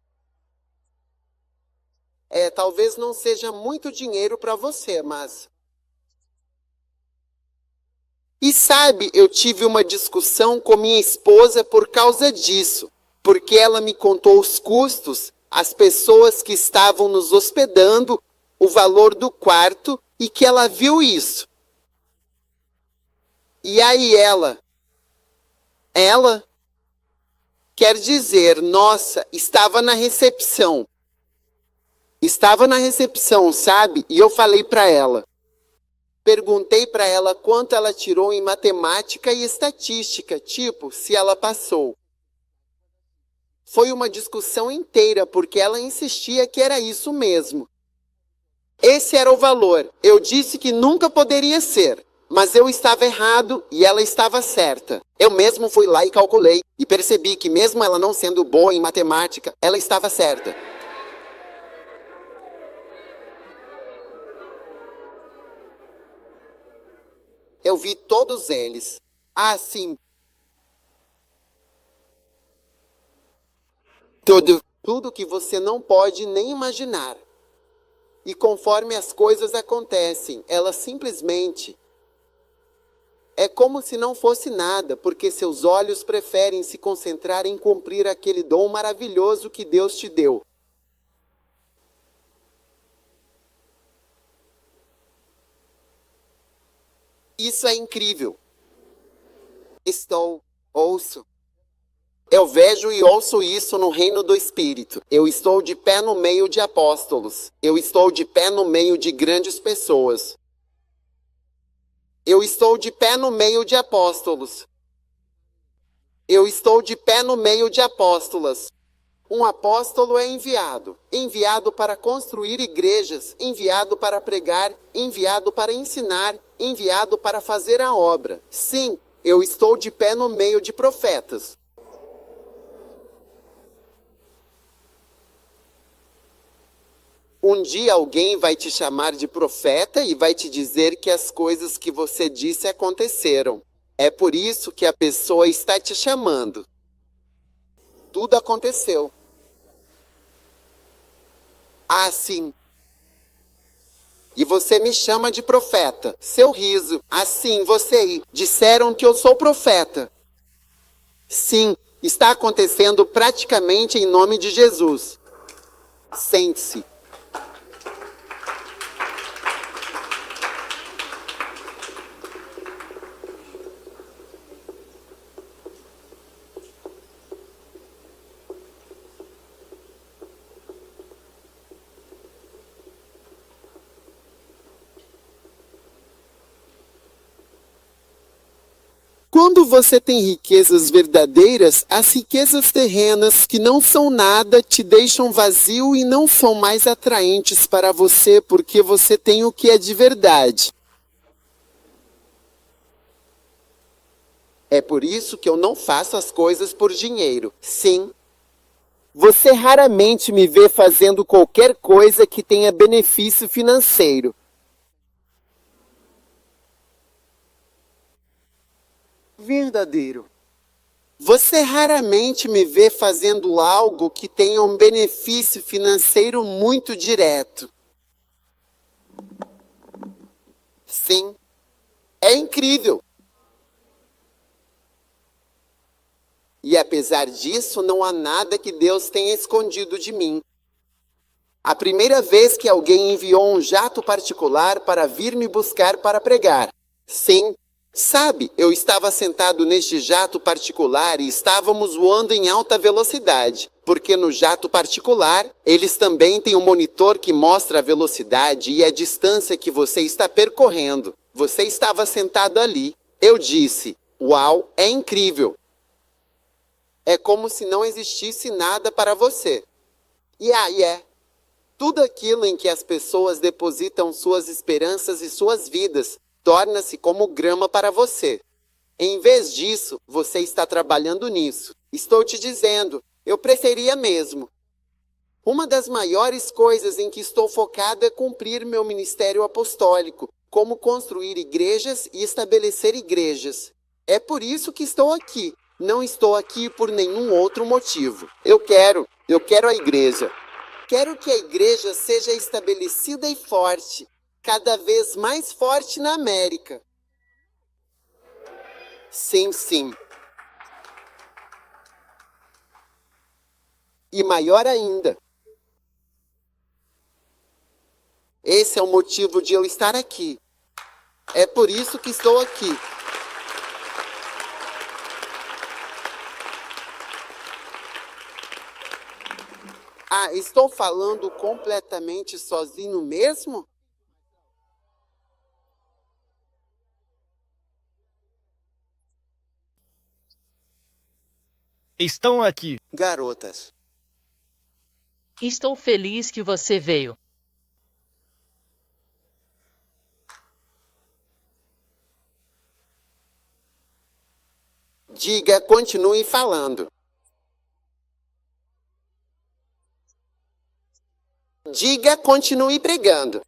Talvez não seja muito dinheiro para você, mas... E sabe, eu tive uma discussão com minha esposa por causa disso, porque ela me contou os custos, as pessoas que estavam nos hospedando, o valor do quarto e que ela viu isso. E aí ela, quer dizer, nossa, estava na recepção. Estava na recepção, sabe? E eu falei para ela. Perguntei para ela quanto ela tirou em matemática e estatística, tipo, se ela passou. Foi uma discussão inteira, porque ela insistia que era isso mesmo. Esse era o valor. Eu disse que nunca poderia ser, mas eu estava errado e ela estava certa. Eu mesmo fui lá e calculei, e percebi que mesmo ela não sendo boa em matemática, ela estava certa. Eu vi todos eles. Ah, sim. Tudo que você não pode nem imaginar. E conforme as coisas acontecem, elas simplesmente... É como se não fosse nada, porque seus olhos preferem se concentrar em cumprir aquele dom maravilhoso que Deus te deu. Isso é incrível. Ouço. Eu vejo e ouço isso no reino do Espírito. Eu estou de pé no meio de apóstolos. Eu estou de pé no meio de grandes pessoas. Eu estou de pé no meio de apóstolos. Eu estou de pé no meio de apóstolas. Um apóstolo é enviado para construir igrejas, enviado para pregar, enviado para ensinar, enviado para fazer a obra. Sim, eu estou de pé no meio de profetas. Um dia alguém vai te chamar de profeta e vai te dizer que as coisas que você disse aconteceram. É por isso que a pessoa está te chamando. Tudo aconteceu. Ah, sim. E você me chama de profeta. Seu riso. Assim, você. Disseram que eu sou profeta. Sim, está acontecendo praticamente em nome de Jesus. Sente-se. Quando você tem riquezas verdadeiras, as riquezas terrenas que não são nada te deixam vazio e não são mais atraentes para você porque você tem o que é de verdade. É por isso que eu não faço as coisas por dinheiro. Sim. Você raramente me vê fazendo qualquer coisa que tenha benefício financeiro. Verdadeiro. Você raramente me vê fazendo algo que tenha um benefício financeiro muito direto. Sim. É incrível. E apesar disso, não há nada que Deus tenha escondido de mim. A primeira vez que alguém enviou um jato particular para vir me buscar para pregar. Sim. Sabe, eu estava sentado neste jato particular e estávamos voando em alta velocidade, porque no jato particular, eles também têm um monitor que mostra a velocidade e a distância que você está percorrendo. Você estava sentado ali. Eu disse, uau, é incrível. É como se não existisse nada para você. E aí tudo aquilo em que as pessoas depositam suas esperanças e suas vidas torna-se como grama para você. Em vez disso, você está trabalhando nisso. Estou te dizendo, eu preferia mesmo. Uma das maiores coisas em que estou focado é cumprir meu ministério apostólico, como construir igrejas e estabelecer igrejas. É por isso que estou aqui. Não estou aqui por nenhum outro motivo. Eu quero a igreja. Quero que a igreja seja estabelecida e forte, cada vez mais forte na América. Sim, sim. E maior ainda. Esse é o motivo de eu estar aqui. É por isso que estou aqui. Ah, estou falando completamente sozinho mesmo? Estão aqui. Garotas. Estou feliz que você veio. Diga, continue falando. Diga, continue pregando.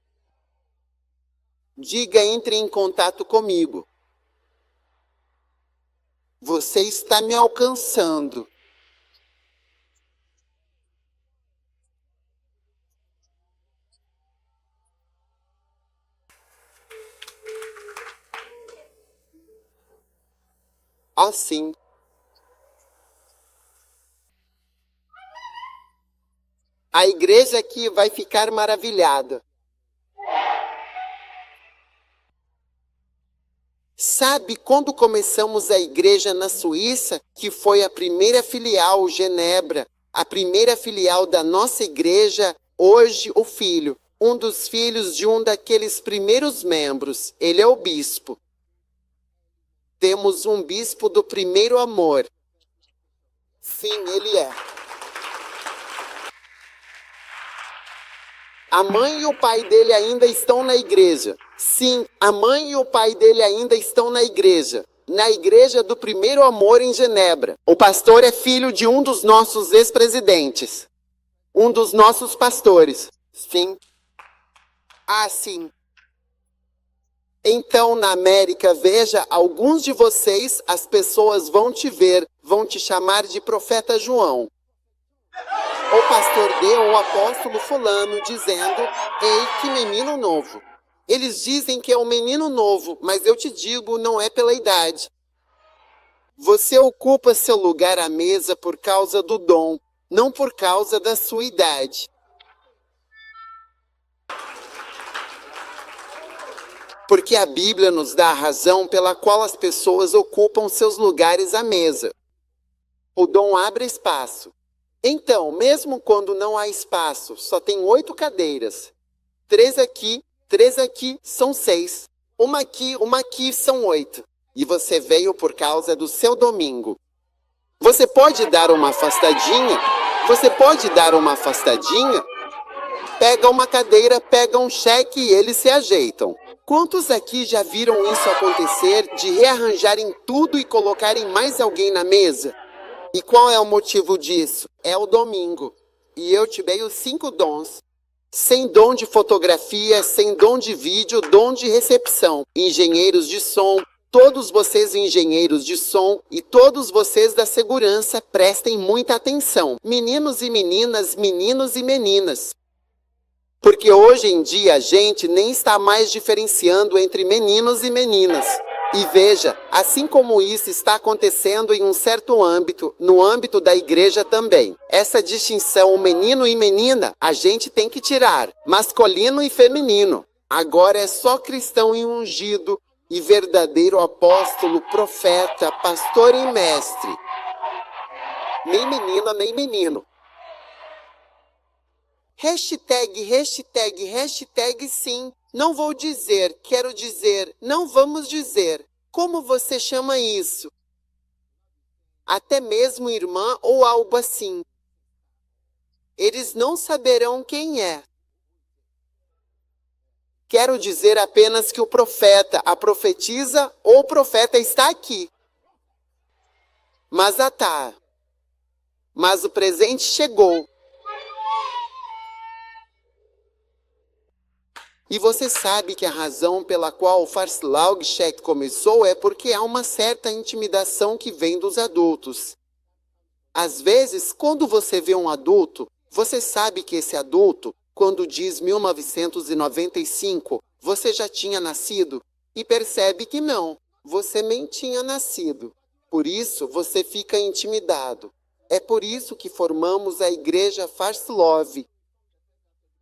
Diga, entre em contato comigo. Você está me alcançando. Assim. A igreja aqui vai ficar maravilhada. Sabe quando começamos a igreja na Suíça, que foi a primeira filial, Genebra, a primeira filial da nossa igreja, hoje o filho, um dos filhos de um daqueles primeiros membros, ele é o bispo. Temos um bispo do primeiro amor. Sim, ele é. A mãe e o pai dele ainda estão na igreja. Sim, a mãe e o pai dele ainda estão na igreja do primeiro amor em Genebra. O pastor é filho de um dos nossos ex-presidentes. Um dos nossos pastores. Sim. Ah, sim. Então, na América, veja, alguns de vocês, as pessoas vão te ver, vão te chamar de profeta João. O pastor D ou o apóstolo fulano, dizendo, ei, que menino novo. Eles dizem que é um menino novo, mas eu te digo, não é pela idade. Você ocupa seu lugar à mesa por causa do dom, não por causa da sua idade. Porque a Bíblia nos dá a razão pela qual as pessoas ocupam seus lugares à mesa. O dom abre espaço. Então, mesmo quando não há espaço, só tem 8 cadeiras. 3 aqui, são 6. Uma aqui, são 8. E você veio por causa do seu domingo. Você pode dar uma afastadinha? Pega uma cadeira, pega um cheque e eles se ajeitam. Quantos aqui já viram isso acontecer, de rearranjarem tudo e colocarem mais alguém na mesa? E qual é o motivo disso? É o domingo. E eu te dei os 5 dons. Sem dom de fotografia, sem dom de vídeo, dom de recepção. Engenheiros de som, todos vocês engenheiros de som e todos vocês da segurança, prestem muita atenção. Meninos e meninas, meninos e meninas. Porque hoje em dia a gente nem está mais diferenciando entre meninos e meninas. E veja, assim como isso está acontecendo em um certo âmbito, no âmbito da igreja também. Essa distinção menino e menina, a gente tem que tirar. Masculino e feminino. Agora é só cristão e ungido, e verdadeiro apóstolo, profeta, pastor e mestre. Nem menina, nem menino. Hashtag sim. Não vou dizer, quero dizer, não vamos dizer. Como você chama isso? Até mesmo irmã ou algo assim. Eles não saberão quem é. Quero dizer apenas que o profeta, a profetisa ou o profeta está aqui. Mas Mas o presente chegou. E você sabe que a razão pela qual o Farslaugscheck começou é porque há uma certa intimidação que vem dos adultos. Às vezes, quando você vê um adulto, Você sabe que esse adulto, quando diz 1995, você já tinha nascido? E percebe que não, você nem tinha nascido. Por isso, você fica intimidado. É por isso que formamos a Igreja Farslove.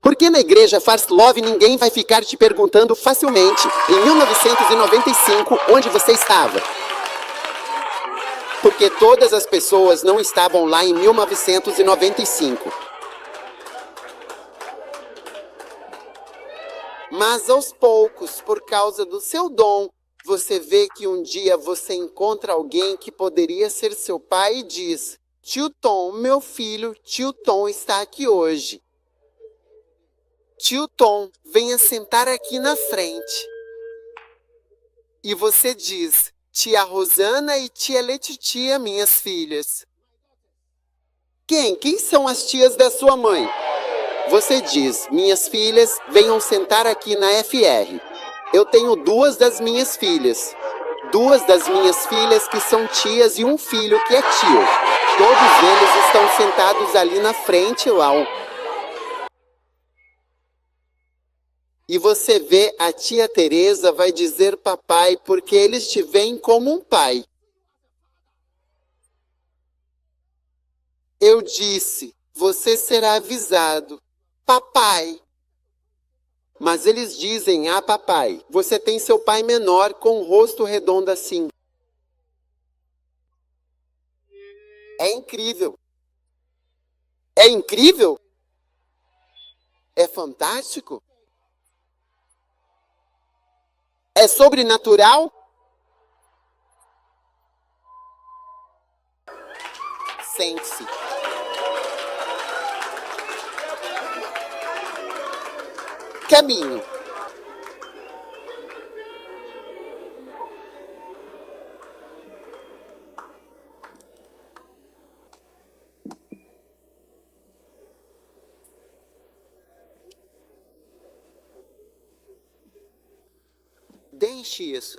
Porque na Igreja Farslove ninguém vai ficar te perguntando facilmente, em 1995, onde você estava. Porque todas as pessoas não estavam lá em 1995. Mas aos poucos, por causa do seu dom, você vê que um dia você encontra alguém que poderia ser seu pai e diz: Tio Tom, meu filho, tio Tom está aqui hoje. Tio Tom, venha sentar aqui na frente. E você diz: Tia Rosana e tia Letitia, minhas filhas. Quem são as tias da sua mãe? Você diz: minhas filhas, venham sentar aqui na FR. Eu tenho 2 das minhas filhas. 2 das minhas filhas que são tias e um filho que é tio. Todos eles estão sentados ali na frente, Lau. E você vê a tia Teresa vai dizer papai porque eles te veem como um pai. Eu disse: você será avisado. Papai. Mas eles dizem: ah, papai, você tem seu pai menor com um rosto redondo assim. É incrível. É incrível? É fantástico? É sobrenatural? Sente-se. Caminho. Deixe isso.